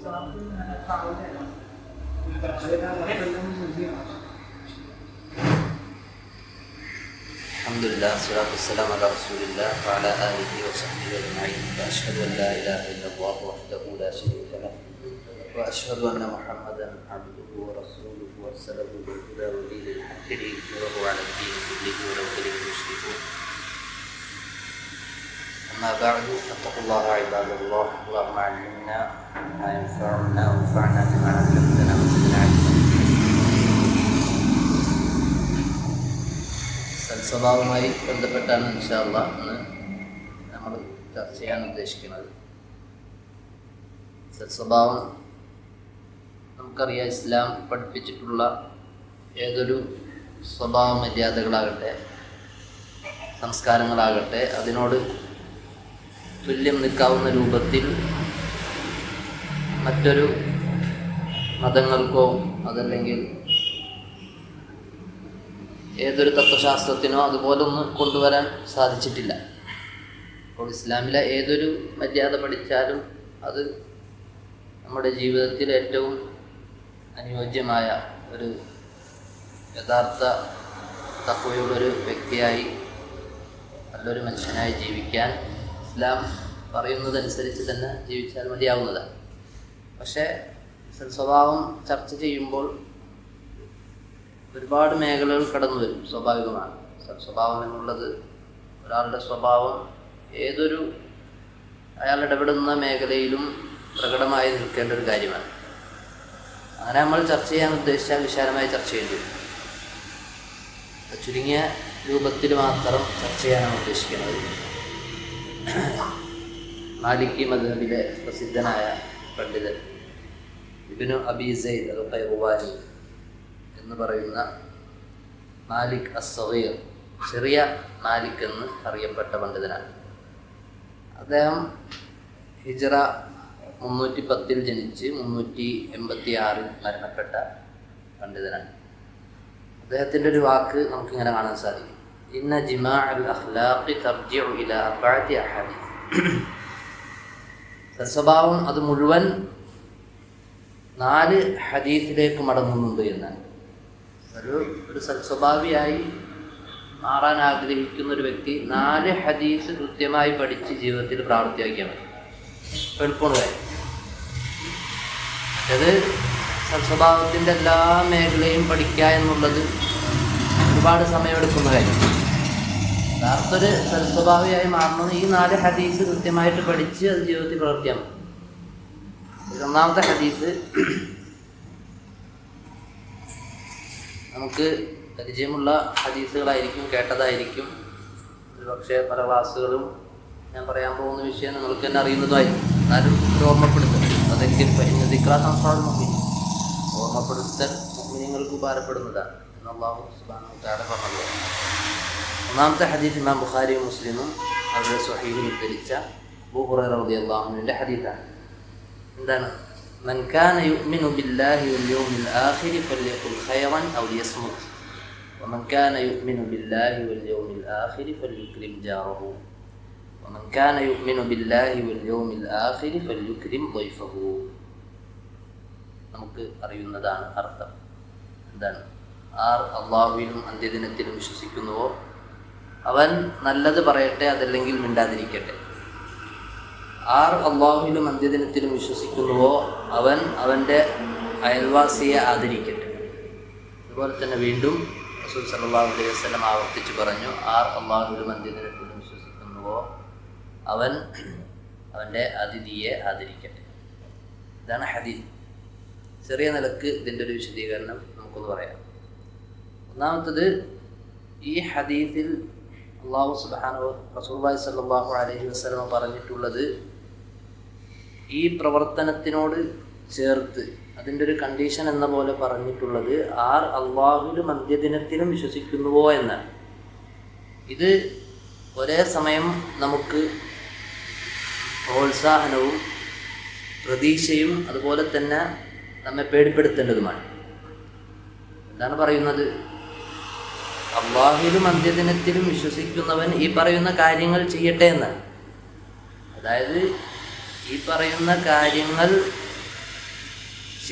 Alhamdulillah, salatu wassalamu ala rasulillah wa ala alihi wa sahbihi ajma'in. Wa ashhadu an la ilaha illallah wahdahu la sharika lah wa ashhadu anna Muhammadan abduhu wa rasuluhu wa sallallahu bil-huda wa dinil haqqi liyudhhirahu 'ala ad-din kullihi wa law kariha al-mushrikun. Amma ba'du, fattaqullaha 'ibadallah. Allahumma 'allimna ma yanfa'una wanfa'na bima 'allamtana wa zidna 'ilma. സൽസ്വഭാവവുമായി ബന്ധപ്പെട്ടാണ് ഇൻഷാ അല്ലാഹ് ഇന്ന് നമ്മൾ ചർച്ച ചെയ്യാൻ ഉദ്ദേശിക്കുന്നത്. സൽസ്വഭാവം നമുക്കറിയാം, ഇസ്ലാം പഠിപ്പിച്ചിട്ടുള്ള ഏതൊരു സ്വഭാവ മര്യാദകളാകട്ടെ, സംസ്കാരങ്ങളാകട്ടെ, അതിനോട് തുല്യം നിൽക്കാവുന്ന രൂപത്തിൽ മറ്റൊരു മതങ്ങൾക്കോ അതല്ലെങ്കിൽ ഏതൊരു തത്വശാസ്ത്രത്തിനോ അതുപോലൊന്നും കൊണ്ടുവരാൻ സാധിച്ചിട്ടില്ല. അപ്പോൾ ഇസ്ലാമിലെ ഏതൊരു മര്യാദ പഠിച്ചാലും അത് നമ്മുടെ ജീവിതത്തിൽ ഏറ്റവും അനുയോജ്യമായ ഒരു യഥാർത്ഥ തഖ്വയുള്ളൊരു വ്യക്തിയായി, നല്ലൊരു മനുഷ്യനായി ജീവിക്കാൻ ഇസ്ലാം പറയുന്നതനുസരിച്ച് തന്നെ ജീവിച്ചാൽ മതിയാവുന്നതാണ്. പക്ഷേ സ്വഭാവം ചർച്ച ചെയ്യുമ്പോൾ ഒരുപാട് മേഖലകൾ കടന്നു വരും. സ്വാഭാവികമാണ്. സ്വഭാവം എന്നുള്ളത് ഒരാളുടെ സ്വഭാവം ഏതൊരു അയാൾ ഇടപെടുന്ന മേഖലയിലും പ്രകടമായി നിൽക്കേണ്ട ഒരു കാര്യമാണ്. അങ്ങനെ നമ്മൾ ചർച്ച ചെയ്യാൻ ഉദ്ദേശിച്ചാൽ വിശാലമായി ചർച്ച ചെയ്യേണ്ടി വരും. ചുരുങ്ങിയ രൂപത്തിൽ മാത്രം ചർച്ച ചെയ്യാനാണ് ഉദ്ദേശിക്കുന്നത്. മാലിക്കി മദ്ഹബിലെ പ്രസിദ്ധനായ പണ്ഡിതൻ ഇബ്നു അബി സൈദ് അൽ-ഖൈറുവാനി എന്ന് പറയുന്ന മാലിക് അസ്-സഗീർ, ചെറിയ മാലിക് എന്ന് അറിയപ്പെട്ട പണ്ഡിതനാണ്. അദ്ദേഹം ഹിജ്റ 310 ജനിച്ച് 386 മരണപ്പെട്ട പണ്ഡിതനാണ്. അദ്ദേഹത്തിൻ്റെ ഒരു വാക്ക് നമുക്കിങ്ങനെ കാണാൻ സാധിക്കും: ഇന്ന ജിമാഅൽ അഖ്ലാഖി തർജിഉ ഇലാ അർബഅതി അഹാദീസ്. സൽസ്വഭാവം അത് മുഴുവൻ 4 ഹദീസിലേക്ക് മടങ്ങുന്നുണ്ട് എന്നാണ്. ഒരു സൽസ്വഭാവിയായി മാറാൻ ആഗ്രഹിക്കുന്ന ഒരു വ്യക്തി 4 ഹദീസ് കൃത്യമായി പഠിച്ച് ജീവിതത്തിൽ പ്രാവർത്തിയാക്കിയാൽ മതി. എളുപ്പമാണ് കാര്യം. അത് സൽസ്വഭാവത്തിൻ്റെ എല്ലാ മേഖലയും പഠിക്കുക എന്നുള്ളത് ഒരുപാട് സമയമെടുക്കുന്ന കാര്യം. യഥാർത്ഥ ഒരു സൽസ്വഭാവിയായി മാറുന്നത് ഈ 4 ഹദീസ് കൃത്യമായിട്ട് പഠിച്ച് അത് ജീവിതത്തിൽ പ്രവർത്തിക്കാൻ മതി. ഒന്നാമത്തെ ഹദീസ് നമുക്ക് പരിചയമുള്ള ഹദീസുകളായിരിക്കും, കേട്ടതായിരിക്കും. ഒരു പക്ഷേ പല ക്ലാസ്സുകളും ഞാൻ പറയാൻ പോകുന്ന വിഷയം നിങ്ങൾക്ക് തന്നെ അറിയുന്നതായിരിക്കും. എന്നാലും ഒരു ഓർമ്മപ്പെടുത്തൽ, അതൊക്കെ പരിമിതിക്ക സംസ്ഥാനം ഓർമ്മപ്പെടുത്തൽ മുഅ്മിനീങ്ങൾക്ക് ഉപകാരപ്പെടുന്നതാണ് എന്ന് അല്ലാഹു സുബ്ഹാനഹു വ തആല പറഞ്ഞത്. ഒന്നാമത്തെ ഹദീസ് ഇമാം ബുഖാരിയും മുസ്ലിമും അവരുടെ സ്വഹീഹിൽ ഉദ്ധരിച്ച അബൂ ഹുറൈറ റളിയല്ലാഹു അൻഹുവിന്റെ ഹദീസാണ്. എന്താണ്? من كان يؤمن بالله واليوم الآخر فليقل خيرا أو ليصمت ومن كان يؤمن بالله واليوم الآخر فليكرم جاره ومن كان يؤمن بالله واليوم الآخر فليكرم ضيفه. നമുക്ക് അറിയുന്നതാണ് അർത്ഥം. എന്താണ്? ആർ അള്ളാഹുവിലും അന്ത്യദിനത്തിലും വിശ്വസിക്കുന്നുവോ അവൻ നല്ലത് പറയട്ടെ, അതല്ലെങ്കിൽ മിണ്ടാതിരിക്കട്ടെ. ആർ അള്ളാഹുവിലും അന്ത്യദിനത്തിലും വിശ്വസിക്കുന്നുവോ അവൻ അവൻ്റെ അയൽവാസിയെ ആദരിക്കട്ടെ. അതുപോലെ തന്നെ വീണ്ടും റസൂൽ സല്ലല്ലാഹു അലൈഹി വസല്ലം ആവർത്തിച്ച് പറഞ്ഞു: ആർ അള്ളാഹുവിലും അന്ത്യദിനത്തിലും വിശ്വസിക്കുന്നുവോ അവൻ അവൻ്റെ അതിഥിയെ ആദരിക്കട്ടെ. ഇതാണ് ഹദീസ്. ചെറിയ നിലക്ക് ഇതിൻ്റെ ഒരു വിശദീകരണം നമുക്കൊന്ന് പറയാം. ഒന്നാമത്തത്, ഈ ഹദീസിൽ അല്ലാഹു സുബ്ഹാനഹു റസൂലുള്ളാഹി സ്വല്ലല്ലാഹു അലൈഹി വസല്ലം പറഞ്ഞിട്ടുള്ളത് ഈ പ്രവർത്തനത്തിനോട് ചേർത്ത് അതിൻ്റെ ഒരു കണ്ടീഷൻ എന്ന പോലെ പറഞ്ഞിട്ടുള്ളത് ആർ അള്ളാഹുവിലും അന്ത്യദിനത്തിലും വിശ്വസിക്കുന്നുവോ എന്നാണ്. ഇത് ഒരേ സമയം നമുക്ക് പ്രോത്സാഹനവും പ്രതീക്ഷയും അതുപോലെ തന്നെ നമ്മെ പേടിപ്പെടുത്തേണ്ടതുമാണ്. എന്താണ് പറയുന്നത്? അള്ളാഹുവിലും അന്ത്യദിനത്തിലും വിശ്വസിക്കുന്നവൻ ഈ പറയുന്ന കാര്യങ്ങൾ ചെയ്യട്ടെ എന്നാണ്. അതായത് ഈ പറയുന്ന കാര്യങ്ങൾ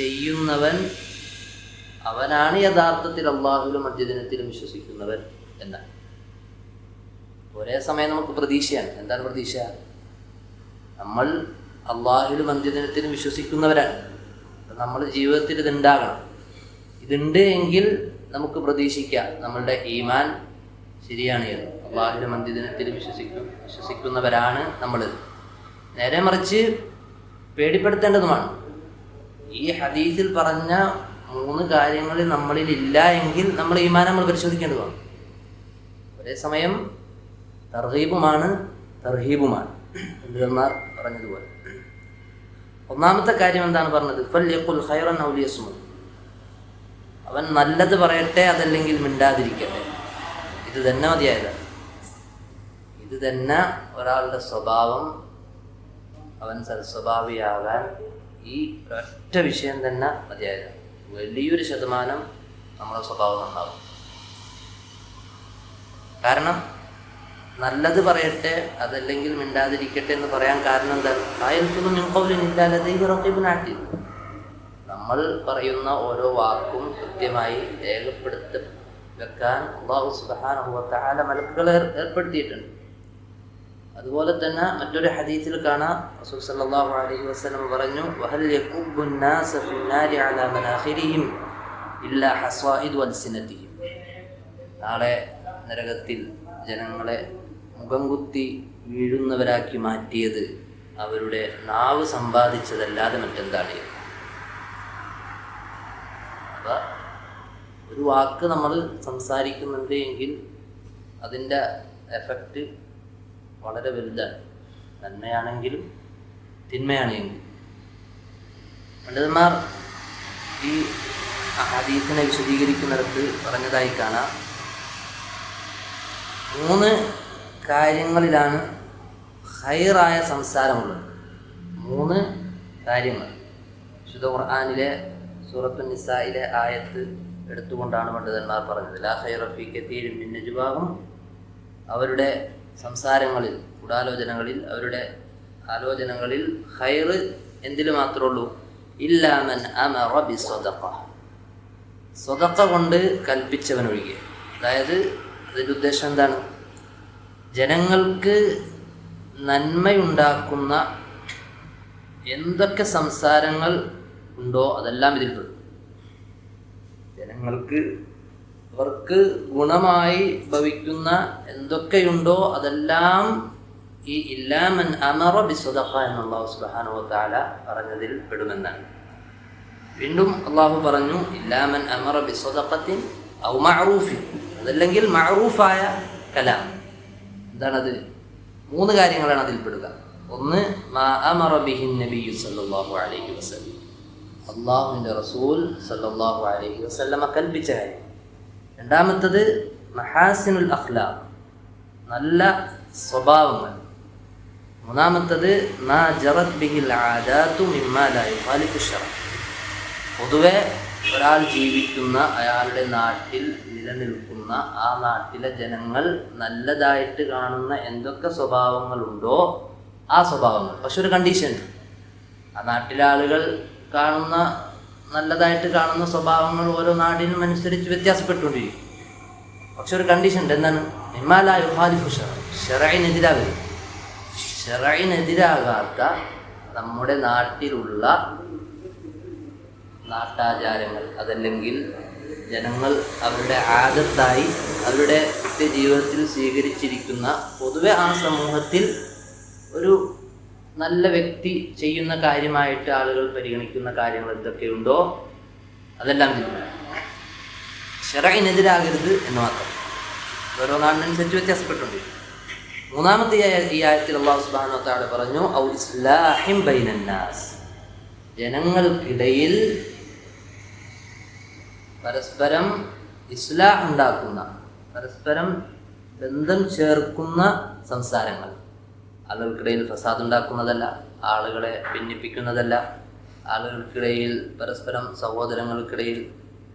ചെയ്യുന്നവൻ അവനാണ് യഥാർത്ഥത്തിൽ അള്ളാഹുവിലും അന്ത്യദിനത്തിലും വിശ്വസിക്കുന്നവൻ എന്നാണ്. ഒരേ സമയം നമുക്ക് പ്രതീക്ഷയാണ്. എന്താണ് പ്രതീക്ഷ? നമ്മൾ അള്ളാഹുവിലും അന്ത്യദിനത്തിലും വിശ്വസിക്കുന്നവരാണ്. നമ്മൾ ജീവിതത്തിൽ ഇതുണ്ടാകണം. ഇതുണ്ട് എങ്കിൽ നമുക്ക് പ്രതീക്ഷിക്കാം നമ്മളുടെ ഈമാൻ ശരിയാണ് എന്ന്. അള്ളാഹുവിലും അന്ത്യദിനത്തിലും വിശ്വസിക്കുന്നവരാണ് നമ്മൾ. നേരെ മറിച്ച് പേടിപ്പെടുത്തേണ്ടതുമാണ്. ഈ ഹദീസിൽ പറഞ്ഞ 3 കാര്യങ്ങളിൽ നമ്മളിൽ ഇല്ല എങ്കിൽ നമ്മൾ ഈമാൻ നമ്മൾ പരിശോധിക്കേണ്ടതാണ്. ഒരേ സമയം തർഹീബുമാണ് തർഹീബുമാണ് പണ്ഡിതന്മാർ പറഞ്ഞതുപോലെ. ഒന്നാമത്തെ കാര്യം എന്താണ് പറഞ്ഞത്? ഫൽയഖുൽ ഖൈറൻ ഔ ലിയസ്മുത്. അവൻ നല്ലത് പറയട്ടെ, അതല്ലെങ്കിൽ മിണ്ടാതിരിക്കട്ടെ. ഇത് തന്നെ മതിയായതാണ്. ഇത് തന്നെ ഒരാളുടെ സ്വഭാവം, അവൻ സൽസ്വഭാവിയാകാൻ ഈ ഒരൊറ്റ വിഷയം തന്നെ മതിയായതാണ്. വലിയൊരു ശതമാനം നമ്മുടെ സ്വഭാവം നന്നാവും. കാരണം നല്ലത് പറയട്ടെ, അതല്ലെങ്കിൽ മിണ്ടാതിരിക്കട്ടെ എന്ന് പറയാൻ കാരണം എന്താണ്? നമ്മൾ പറയുന്ന ഓരോ വാക്കും കൃത്യമായി രേഖപ്പെടുത്തി വെക്കാൻ അല്ലാഹു സുബ്ഹാനഹു വ തആല മലക്കുകളെ ഏർപ്പെടുത്തിയിട്ടുണ്ട്. അതുപോലെ തന്നെ മറ്റൊരു ഹദീസിൽ കാണാം, റസൂൽ സല്ലല്ലാഹു അലൈഹി വസല്ലം പറഞ്ഞു, വഹൽ യകുബ്ബുൻ നാസ ഫിന്നാരി അലാ മനാഖിരിഹിം ഇല്ലാ ഹസായിദ് വൽസിനതിഹിം. നാളെ നരകത്തിൽ ജനങ്ങളെ മുഖം കുത്തി വീഴുന്നവരാക്കി മാറ്റിയത് അവരുടെ നാവ് സമ്പാദിച്ചതല്ലാതെ മറ്റെന്താണ്? അപ്പം ഒരു വാക്ക് നമ്മൾ സംസാരിക്കുന്നുണ്ട് എങ്കിൽ അതിൻ്റെ എഫക്റ്റ് വളരെ വലുതാണ്. നന്മയാണെങ്കിലും തിന്മയാണെങ്കിലും. പണ്ഡിതന്മാർ ഈ ഹദീസിനെ വിശദീകരിക്കുന്നിടത്ത് പറഞ്ഞതായി കാണാം, 3 കാര്യങ്ങളിലാണ് ഖൈറായ സംസാരമുള്ളത്. 3 കാര്യങ്ങൾ വിശുദ്ധ ഖുർആനിലെ സൂറത്തുൻ നിസായിലെ ആയത്ത് എടുത്തുകൊണ്ടാണ് പണ്ഡിതന്മാർ പറഞ്ഞത്. ലാ ഖൈറ ഫീ കതീരിൻ മിൻ നജ്വാഹും. അവരുടെ സംസാരങ്ങളിൽ, ഗൂഢാലോചനകളിൽ, അവരുടെ ആലോചനകളിൽ ഖൈർ എന്തിൽ മാത്രമേ ഉള്ളൂ? ഇല്ലാ മൻ അമറ ബിസ്സദഖ. സ്വതക്ക കൊണ്ട് കൽപ്പിച്ചവനൊഴികെ. അതായത് അതിൻ്റെ ഉദ്ദേശം എന്താണ്? ജനങ്ങൾക്ക് നന്മയുണ്ടാക്കുന്ന എന്തൊക്കെ സംസാരങ്ങൾ ഉണ്ടോ അതെല്ലാം ഇതിൽപ്പെടും. ജനങ്ങൾക്ക് അവർക്ക് ഗുണമായി ഭവിക്കുന്ന എന്തൊക്കെയുണ്ടോ അതെല്ലാം ഈ ഇല്ലാ മൻ അമറ ബിസ്സദഖ എന്ന് അല്ലാഹു സുബ്ഹാനഹു വ തആല പറഞ്ഞതിൽ പെടുമെന്നാണ്. വീണ്ടും അള്ളാഹു പറഞ്ഞു, ഇല്ലാ മൻ അമറ ബിസ്സദഖത്തിൻ ഔ മഅറൂഫിൻ. അതല്ലെങ്കിൽ മഅറൂഫായ കലാം. എന്താണത്? 3 കാര്യങ്ങളാണ് അതിൽ പെടുക. ഒന്ന്, മാ അമറ ബിഹിൻ നബിയ്യു സല്ലല്ലാഹു അലൈഹി വസല്ലം. അള്ളാഹുവിൻ്റെ റസൂൽ സല്ലല്ലാഹു അലൈഹി വസല്ലമ കൽപ്പിച്ച കാര്യം. രണ്ടാമത്തത് മഹാസിനുൽ അഖ്ലാഖ്, നല്ല സ്വഭാവങ്ങൾ. മൂന്നാമത്തത് മാ ജറത് ബിഹിൽ ആദാതു മിമ്മാ ലാ യുഖാലിഫു ശറഅ. പൊതുവെ ഒരാൾ ജീവിക്കുന്ന, അയാളുടെ നാട്ടിൽ നിലനിൽക്കുന്ന, ആ നാട്ടിലെ ജനങ്ങൾ നല്ലതായിട്ട് കാണുന്ന എന്തൊക്കെ സ്വഭാവങ്ങളുണ്ടോ ആ സ്വഭാവങ്ങൾ. പക്ഷെ ഒരു കണ്ടീഷൻ, ആ നാട്ടിലെ ആളുകൾ കാണുന്ന, നല്ലതായിട്ട് കാണുന്ന സ്വഭാവങ്ങൾ ഓരോ നാടിനും അനുസരിച്ച് വ്യത്യാസപ്പെട്ടുകൊണ്ടിരിക്കും. പക്ഷെ ഒരു കണ്ടീഷൻ ഉണ്ട്. എന്താണ്? മിമ്മാ ലാ യുഖാലിഫു ശറഅ. ശറഇനെതിരാകരുത്. ശറഇനെതിരാകാത്ത നമ്മുടെ നാട്ടിലുള്ള നാട്ടാചാരങ്ങൾ, അതല്ലെങ്കിൽ ജനങ്ങൾ അവരുടെ ആദത്തായി അവരുടെ ജീവിതത്തിൽ സ്വീകരിച്ചിരിക്കുന്ന, പൊതുവെ ആ സമൂഹത്തിൽ ഒരു നല്ല വ്യക്തി ചെയ്യുന്ന കാര്യമായിട്ട് ആളുകൾ പരിഗണിക്കുന്ന കാര്യങ്ങൾ എന്തൊക്കെയുണ്ടോ അതെല്ലാം ശറഇനെതിരാകരുത് എന്ന് മാത്രം. ഓരോ നാടിനനുസരിച്ച് വ്യത്യാസപ്പെട്ടുണ്ട്. മൂന്നാമത്തെ ഈ ആയത്തിൽ അല്ലാഹു സുബ്ഹാനഹു വ തആല പറഞ്ഞു, ഔ ഇസ്ലാഹിൻ ബൈനന്നാസ്. ജനങ്ങൾക്കിടയിൽ പരസ്പരം ഇസ്ലാഹ് ഉണ്ടാക്കുന്ന, പരസ്പരം ബന്ധം ചേർക്കുന്ന സംസാരങ്ങൾ. ആളുകൾക്കിടയിൽ ഫസാദ് ഉണ്ടാക്കുന്നതല്ല, ആളുകളെ ഭിന്നിപ്പിക്കുന്നതല്ല, ആളുകൾക്കിടയിൽ പരസ്പരം സഹോദരങ്ങൾക്കിടയിൽ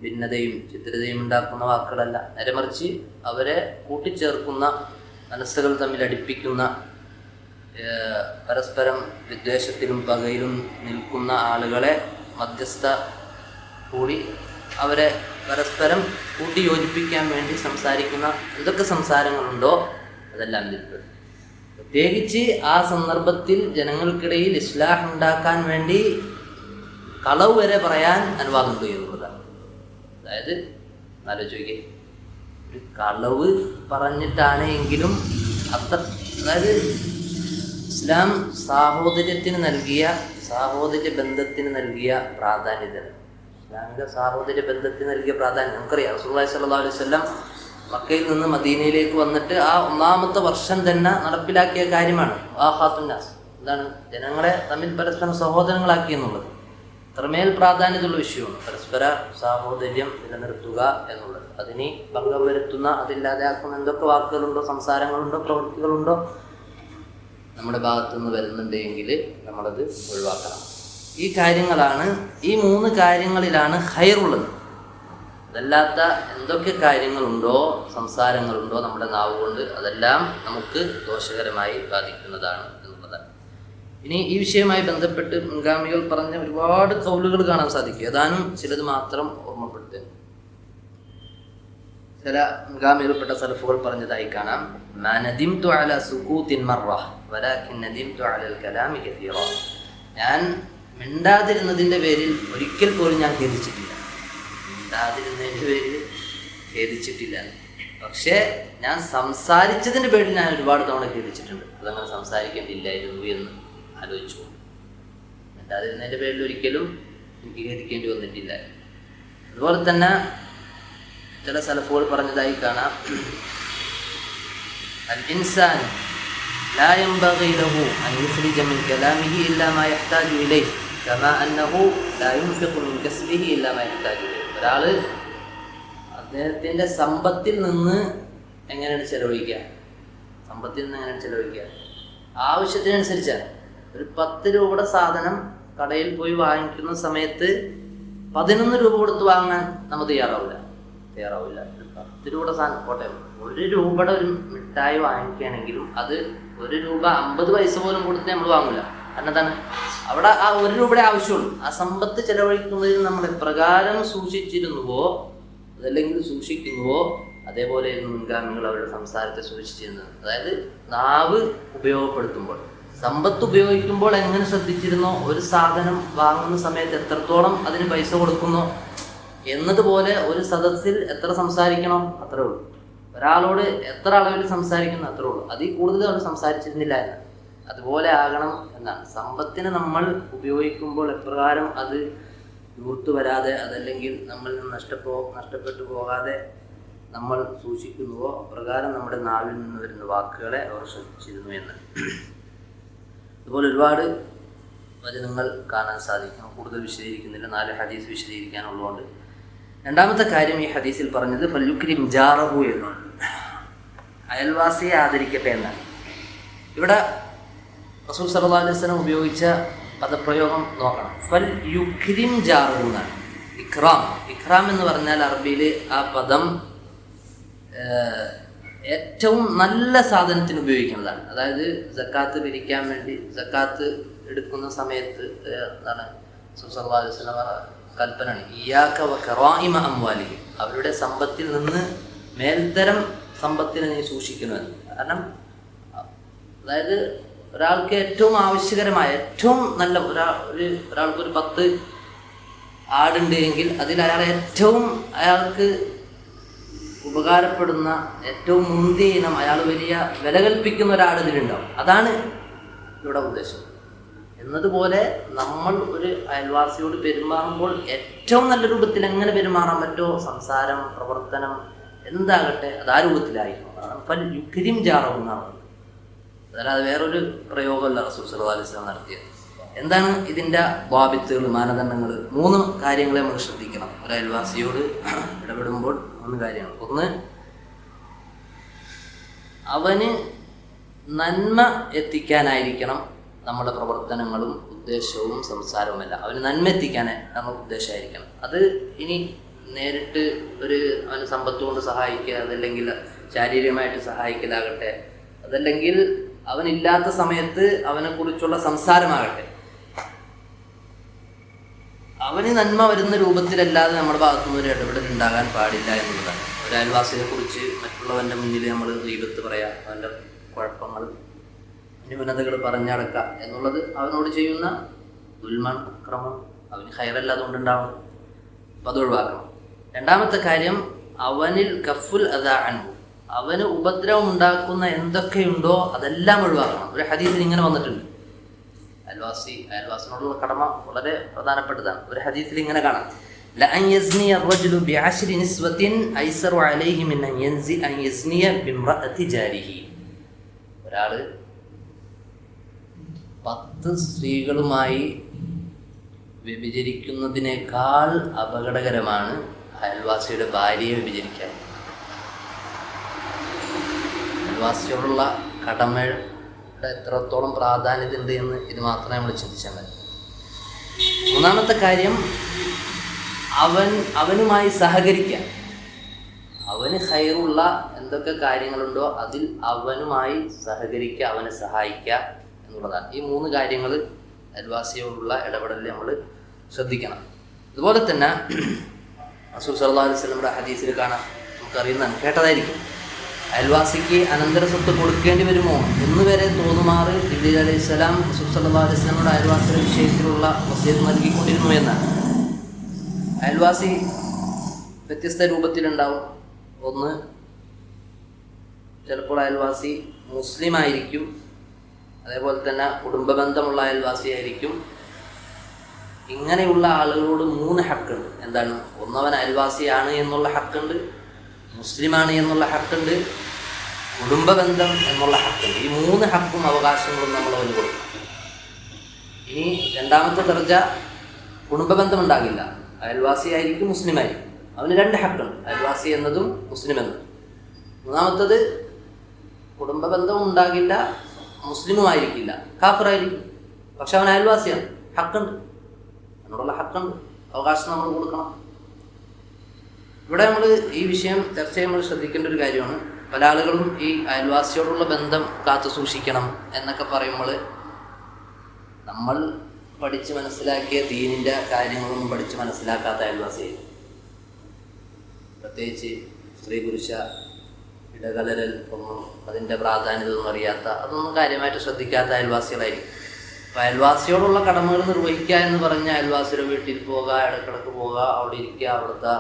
ഭിന്നതയും ചിത്രതയും ഉണ്ടാക്കുന്ന വാക്കുകളല്ല. നേരെ മറിച്ച് അവരെ കൂട്ടിച്ചേർക്കുന്ന, മനസ്സുകൾ തമ്മിൽ അടുപ്പിക്കുന്ന, പരസ്പരം വിദ്വേഷത്തിലും പകയിലും നിൽക്കുന്ന ആളുകളെ മധ്യസ്ഥ കൂടി അവരെ പരസ്പരം കൂട്ടി യോജിപ്പിക്കാൻ വേണ്ടി സംസാരിക്കുന്ന എന്തൊക്കെ സംസാരങ്ങളുണ്ടോ അതെല്ലാം ഇതിൽപ്പെടും. പ്രത്യേകിച്ച് ആ സന്ദർഭത്തിൽ ജനങ്ങൾക്കിടയിൽ ഇസ്ലാഹ് ഉണ്ടാക്കാൻ വേണ്ടി കളവ് വരെ പറയാൻ അനുവാദമുണ്ട് എന്നുള്ളതാണ്. അതായത് ആലോചിക്കുക, ഒരു കളവ് പറഞ്ഞിട്ടാണ് എങ്കിലും അതായത് ഇസ്ലാം സാഹോദര്യ ബന്ധത്തിന് നൽകിയ പ്രാധാന്യത, ഇസ്ലാമിക സാഹോദര്യ ബന്ധത്തിന് നൽകിയ പ്രാധാന്യം നമുക്കറിയാം. റസൂലുള്ളാഹി സ്വല്ലല്ലാഹു അലൈഹി വസല്ലം മക്കയിൽ നിന്ന് മദീനയിലേക്ക് വന്നിട്ട് ആ 1-ാമത്തെ വർഷം തന്നെ നടപ്പിലാക്കിയ കാര്യമാണ് വാഖാത്തുന്നാസ്. എന്താണ്? ജനങ്ങളെ തമ്മിൽ പരസ്പരം സഹോദരങ്ങളാക്കി എന്നുള്ളത്. അത്രമേൽ പ്രാധാന്യമുള്ള വിഷയമാണ് പരസ്പര സാഹോദര്യം നിലനിർത്തുക എന്നുള്ളത്. അതിന് ഭംഗം വരുത്തുന്ന, അതില്ലാതെയാക്കുന്ന എന്തൊക്കെ വാക്കുകളുണ്ടോ, സംസാരങ്ങളുണ്ടോ, പ്രവൃത്തികളുണ്ടോ നമ്മുടെ ഭാഗത്തുനിന്ന് വരുന്നുണ്ടെങ്കിൽ നമ്മളത് ഒഴിവാക്കണം. ഈ കാര്യങ്ങളാണ്, ഈ 3 കാര്യങ്ങളിലാണ് ഖൈറുള്ളത്. അതല്ലാത്ത എന്തൊക്കെ കാര്യങ്ങളുണ്ടോ, സംസാരങ്ങളുണ്ടോ നമ്മുടെ നാവ് കൊണ്ട്, അതെല്ലാം നമുക്ക് ദോഷകരമായി ബാധിക്കുന്നതാണ് എന്നുള്ളതാണ്. ഇനി ഈ വിഷയവുമായി ബന്ധപ്പെട്ട് മുൻഗാമികൾ പറഞ്ഞ ഒരുപാട് കൗലുകൾ കാണാൻ സാധിക്കും. ഏതാനും ചിലത് മാത്രം ഓർമ്മപ്പെടുത്തുന്നു. ചില മുൻഗാമികൾപ്പെട്ട സലഫുകൾ പറഞ്ഞതായി കാണാം, മാ നദിംതു അലാ സുകൂത്തിൻ മർറ വലാകിൻ നദിംതു അലൽ കലാമി കസീറ. ഞാൻ മിണ്ടാതിരുന്നതിൻ്റെ പേരിൽ ഒരിക്കൽ പോലും ഞാൻ ഖേദിച്ചിട്ടില്ല. മിണ്ടാതിരുന്നതിൻ്റെ പേരിൽ ഖേദിച്ചിട്ടില്ല. പക്ഷേ ഞാൻ സംസാരിച്ചതിൻ്റെ പേരിൽ ഞാൻ ഒരുപാട് തവണ ഖേദിച്ചിട്ടുണ്ട്. അതങ്ങനെ സംസാരിക്കേണ്ടില്ലായിരുന്നു എന്ന് ആലോചിച്ചു. മിണ്ടാതിരുന്നതിൻ്റെ പേരിൽ ഒരിക്കലും എനിക്ക് ഖേദിക്കേണ്ടി വന്നിട്ടില്ല. അതുപോലെ തന്നെ ചില സലഫുകൾ പറഞ്ഞതായി കാണാം, അൽ ഇൻസാൻ ലാ യൻബഗി ലഹു അൻ യുഖ്രിജ മിൻ കലാമിഹി ഇല്ലാ മാ യഹ്താജു ഇലൈഹി കമാ അന്നഹു ലാ യുൻഫിഖു മിൻ കസ്ബിഹി ഇല്ലാ മാ യഹ്താജു ഇലൈഹി. ഒരാൾ അദ്ദേഹത്തിൻ്റെ സമ്പത്തിൽ നിന്ന് എങ്ങനെയാണ് ചെലവഴിക്കുക, ആവശ്യത്തിനനുസരിച്ചാണ്. ഒരു 10 രൂപയുടെ സാധനം കടയിൽ പോയി വാങ്ങിക്കുന്ന സമയത്ത് 11 രൂപ കൊടുത്ത് വാങ്ങാൻ നമ്മൾ തയ്യാറാവില്ല. 10 രൂപയുടെ സാധനം പോട്ടെ, 1 രൂപയുടെ ഒരു മിഠായി വാങ്ങിക്കുകയാണെങ്കിലും അത് 1 രൂപ 50 പൈസ പോലും കൊടുത്ത് നമ്മൾ വാങ്ങില്ല. എന്നതാണ് അവിടെ ആ 1 രൂപയുടെ ആവശ്യമുള്ളൂ. ആ സമ്പത്ത് ചെലവഴിക്കുന്നതിന് നമ്മൾ എപ്രകാരം സൂക്ഷിച്ചിരുന്നുവോ അതല്ലെങ്കിൽ സൂക്ഷിക്കുന്നുവോ അതേപോലെ മുൻഗാമികൾ അവരുടെ സംസാരത്തെ സൂക്ഷിച്ചിരുന്നത്. അതായത് നാവ് ഉപയോഗപ്പെടുത്തുമ്പോൾ, സമ്പത്ത് ഉപയോഗിക്കുമ്പോൾ എങ്ങനെ ശ്രദ്ധിച്ചിരുന്നോ, ഒരു സാധനം വാങ്ങുന്ന സമയത്ത് എത്രത്തോളം അതിന് പൈസ കൊടുക്കുന്നോ എന്നതുപോലെ ഒരു സദസ്സിൽ എത്ര സംസാരിക്കണം അത്രേ ഉള്ളൂ. ഒരാളോട് എത്ര അളവിൽ സംസാരിക്കുന്നു അത്രേ ഉള്ളൂ. അതിൽ കൂടുതൽ അവർ സംസാരിച്ചിരുന്നില്ല എന്ന്. അതുപോലെ ആകണം എന്നാണ്. സമ്പത്തിനെ നമ്മൾ ഉപയോഗിക്കുമ്പോൾ എപ്രകാരം അത് ദൂർത്തു വരാതെ അതല്ലെങ്കിൽ നമ്മളിൽ നിന്ന് നഷ്ടപ്പെട്ടു പോകാതെ നമ്മൾ സൂക്ഷിക്കുന്നുവോ അപ്രകാരം നമ്മുടെ നാവിൽ നിന്ന് വരുന്ന വാക്കുകളെ അവർ ശ്രദ്ധിച്ചിരുന്നു എന്ന്. അതുപോലെ ഒരുപാട് വചനങ്ങൾ കാണാൻ സാധിക്കും. കൂടുതൽ വിശദീകരിക്കുന്നില്ല, 4 ഹദീസ് വിശദീകരിക്കാനുള്ളതുകൊണ്ട്. രണ്ടാമത്തെ കാര്യം ഈ ഹദീസിൽ പറഞ്ഞത് ഫല്യുക്രിം ജാറഹു എന്നാണ്, അയൽവാസിയെ ആദരിക്കട്ടെ എന്നാണ്. ഇവിടെ റസൂൽ സല്ലല്ലാഹു അലൈഹി വസല്ലം ഉപയോഗിച്ച പദപ്രയോഗം നോക്കണം. ഫൽ യുക്രിം ജാറഹു എന്നാണ്. ഇക്റാം എന്ന് പറഞ്ഞാൽ അറബിയിൽ ആ പദം ഏറ്റവും നല്ല സാധനത്തിന് ഉപയോഗിക്കുന്നതാണ്. അതായത് സക്കാത്ത് പിരിക്കാൻ വേണ്ടി, സക്കാത്ത് എടുക്കുന്ന സമയത്ത് എന്താണ് റസൂൽ സല്ലല്ലാഹു അലൈഹി വസല്ലം കൽപ്പനയാണ്, ഇയ്യാക വ കറായിമ അംവാലിഹിം, അവരുടെ സമ്പത്തിൽ നിന്ന് മേൽത്തരം സമ്പത്തിനെ നീ സൂക്ഷിക്കണമെന്ന്. കാരണം അതായത് ഒരാൾക്ക് ഏറ്റവും ആവശ്യകരമായ ഏറ്റവും നല്ല ഒരാൾക്കൊരു 10 ആടുണ്ട് എങ്കിൽ അതിൽ അയാൾക്ക് ഉപകാരപ്പെടുന്ന ഏറ്റവും മുന്തിയ ഇനം, അയാൾ വലിയ വില കൽപ്പിക്കുന്ന ഒരാട് ഇതിലുണ്ടാവും. അതാണ് ഇവിടെ ഉദ്ദേശം. എന്നതുപോലെ നമ്മൾ ഒരു അയൽവാസിയോട് പെരുമാറുമ്പോൾ ഏറ്റവും നല്ല രൂപത്തിൽ എങ്ങനെ പെരുമാറാൻ പറ്റുമോ, സംസാരം, പ്രവർത്തനം എന്താകട്ടെ അത് ആ രൂപത്തിലായിരിക്കും. ഫൽ യുക്രിം ജാറഹു എന്നാണ്. അല്ലാതെ വേറൊരു പ്രയോഗമല്ല റസൂൽ സല്ലല്ലാഹു അലൈഹി വസല്ലം നടത്തിയത്. എന്താണ് ഇതിൻ്റെ ദ്വാബിത്തുകൾ, മാനദണ്ഡങ്ങൾ? 3 കാര്യങ്ങളെ നമ്മൾ ശ്രദ്ധിക്കണം ഒരു അയൽവാസിയോട് ഇടപെടുമ്പോൾ. 3 കാര്യങ്ങൾ. ഒന്ന്, അവന് നന്മ എത്തിക്കാനായിരിക്കണം നമ്മുടെ പ്രവർത്തനങ്ങളും ഉദ്ദേശവും സംസാരവുമെല്ലാം. അവന് നന്മ എത്തിക്കാൻ നമ്മൾ ഉദ്ദേശമായിരിക്കണം. അത് ഇനി നേരിട്ട് അവന് സമ്പത്ത് കൊണ്ട് സഹായിക്കുക, അതല്ലെങ്കിൽ ശാരീരികമായിട്ട് സഹായിക്കലാകട്ടെ, അതല്ലെങ്കിൽ അവനില്ലാത്ത സമയത്ത് അവനെക്കുറിച്ചുള്ള സംസാരമാകട്ടെ, അവന് നന്മ വരുന്ന രൂപത്തിലല്ലാതെ നമ്മുടെ ഭാഗത്തുനിന്ന് ഒരു ഇടപെടൽ ഉണ്ടാകാൻ പാടില്ല എന്നുള്ളതാണ്. ഒരു അയൽവാസിയെ കുറിച്ച് മറ്റുള്ളവൻ്റെ മുന്നിൽ നമ്മൾ ഗീബത്ത് പറയാം, അവൻ്റെ കുഴപ്പങ്ങൾ ന്യൂനതകൾ പറഞ്ഞടക്കുക എന്നുള്ളത് അവനോട് ചെയ്യുന്ന ദുൽമൻ അക്രമം, അവന് ഹൈറല്ല അതുകൊണ്ടുണ്ടാവണം. അപ്പം അത് ഒഴിവാക്കണം. രണ്ടാമത്തെ കാര്യം, അവനിൽ കഫുൽ അദാ അൻഹു, അവന് ഉപദ്രവം ഉണ്ടാക്കുന്ന എന്തൊക്കെയുണ്ടോ അതെല്ലാം ഒഴിവാക്കണം. ഒരു ഹദീസിൽ ഇങ്ങനെ വന്നിട്ടുണ്ട്, അയൽവാസിനോടുള്ള കടമ വളരെ പ്രധാനപ്പെട്ടതാണ്. ഒരു ഹദീസിൽ ഇങ്ങനെ കാണാം, ലഅൻ യസ്നിയ അർറജുലു ബിഅശ്രി നിസ്വത്തിൻ ഐസറു അലൈഹി മിൻ അൻ യസ്നിയ ബിംറഅതി ജാരിഹി. ഒരാള് 10 സ്ത്രീകളുമായി വ്യഭിചരിക്കുന്നതിനേക്കാൾ അപകടകരമാണ് അയൽവാസിയുടെ ഭാര്യയെ വ്യഭിചരിക്കാൻ. അയൽവാസിയോടുള്ള കടമയുടെ എത്രത്തോളം പ്രാധാന്യത ഉണ്ട് എന്ന് ഇത് മാത്രമേ നമ്മൾ ചിന്തിച്ചാൽ മതി. മൂന്നാമത്തെ കാര്യം, അവനുമായി സഹകരിക്കുക. അവന് ഹൈറുള്ള എന്തൊക്കെ കാര്യങ്ങളുണ്ടോ അതിൽ അവനുമായി സഹകരിക്കുക, അവനെ സഹായിക്കുക എന്നുള്ളതാണ്. ഈ 3 കാര്യങ്ങൾ അയൽവാസിയോടുള്ള ഇടപെടലിൽ നമ്മൾ ശ്രദ്ധിക്കണം. അതുപോലെ തന്നെ റസൂൽ സല്ലല്ലാഹു അലൈഹി വസല്ലമയുടെ ഹദീസിൽ കാണാം, നമുക്കറിയുന്നതാണ്, കേട്ടതായിരിക്കും, അയൽവാസിക്ക് അനന്തര സ്വത്ത് കൊടുക്കേണ്ടി വരുമോ എന്ന് വരെ തോന്നുമാറ് ജിബ്രീൽ അലൈഹിസ്സലാം റസൂൽ സല്ലല്ലാഹു അലൈഹി വസല്ലമയുടെ അയൽവാസിയുടെ വിഷയത്തിലുള്ള വസിയത്ത് നൽകിക്കൊണ്ടിരുന്നു എന്നാണ്. അയൽവാസി വ്യത്യസ്ത രൂപത്തിലുണ്ടാവും. ഒന്ന്, ചിലപ്പോൾ അയൽവാസി മുസ്ലിം ആയിരിക്കും, അതേപോലെ തന്നെ കുടുംബ ബന്ധമുള്ള അയൽവാസി ആയിരിക്കും. ഇങ്ങനെയുള്ള ആളുകളോട് 3 ഹക്കുണ്ട്. എന്താണ്? ഒന്നവൻ അയൽവാസിയാണ് എന്നുള്ള ഹക്കുണ്ട്, മുസ്ലിമാണ് എന്നുള്ള ഹക്കുണ്ട്, കുടുംബ ബന്ധം എന്നുള്ള ഹക്കുണ്ട്. ഈ 3 ഹക്കും അവകാശങ്ങളും നമ്മൾ അവന് കൊടുക്കണം. ഇനി രണ്ടാമത്തെ ദർജ, കുടുംബ ബന്ധം ഉണ്ടാകില്ല, അയൽവാസി ആയിരിക്കും, മുസ്ലിം ആയിരിക്കും, അവന് 2 ഹക്കുണ്ട്, അയൽവാസി എന്നതും മുസ്ലിം എന്നതും. മൂന്നാമത്തത്, കുടുംബ ബന്ധം ഉണ്ടാകില്ല, മുസ്ലിമും ആയിരിക്കില്ല, കാഫിറായിരിക്കും, പക്ഷെ അവൻ അയൽവാസിയാണ്, ഹക്കുണ്ട്, അതിനോടുള്ള ഹക്കുണ്ട്, അവകാശം നമ്മൾ കൊടുക്കണം. ഇവിടെ നമ്മൾ ഈ വിഷയം ചർച്ച ചെയ്യുമ്പോൾ ശ്രദ്ധിക്കേണ്ട ഒരു കാര്യമാണ്, പല ആളുകളും ഈ അയൽവാസിയോടുള്ള ബന്ധം കാത്തു സൂക്ഷിക്കണം എന്നൊക്കെ പറയുമ്പോൾ നമ്മൾ പഠിച്ച് മനസ്സിലാക്കിയ ദീനിൻ്റെ കാര്യങ്ങളൊന്നും പഠിച്ച് മനസ്സിലാക്കാത്ത അയൽവാസിയായി, പ്രത്യേകിച്ച് സ്ത്രീ പുരുഷ ഇടകലരൽ ഒന്നും അതിൻ്റെ പ്രാധാന്യത ഒന്നും അറിയാത്ത, അതൊന്നും കാര്യമായിട്ട് ശ്രദ്ധിക്കാത്ത അയൽവാസികളായിരിക്കും. അപ്പോൾ അയൽവാസിയോടുള്ള കടമകൾ നിർവഹിക്കുക എന്ന് പറഞ്ഞാൽ അയൽവാസിയുടെ വീട്ടിൽ പോകുക, ഇടക്കിടക്ക് പോകുക, അവിടെ ഇരിക്കുക, അവിടുത്തെ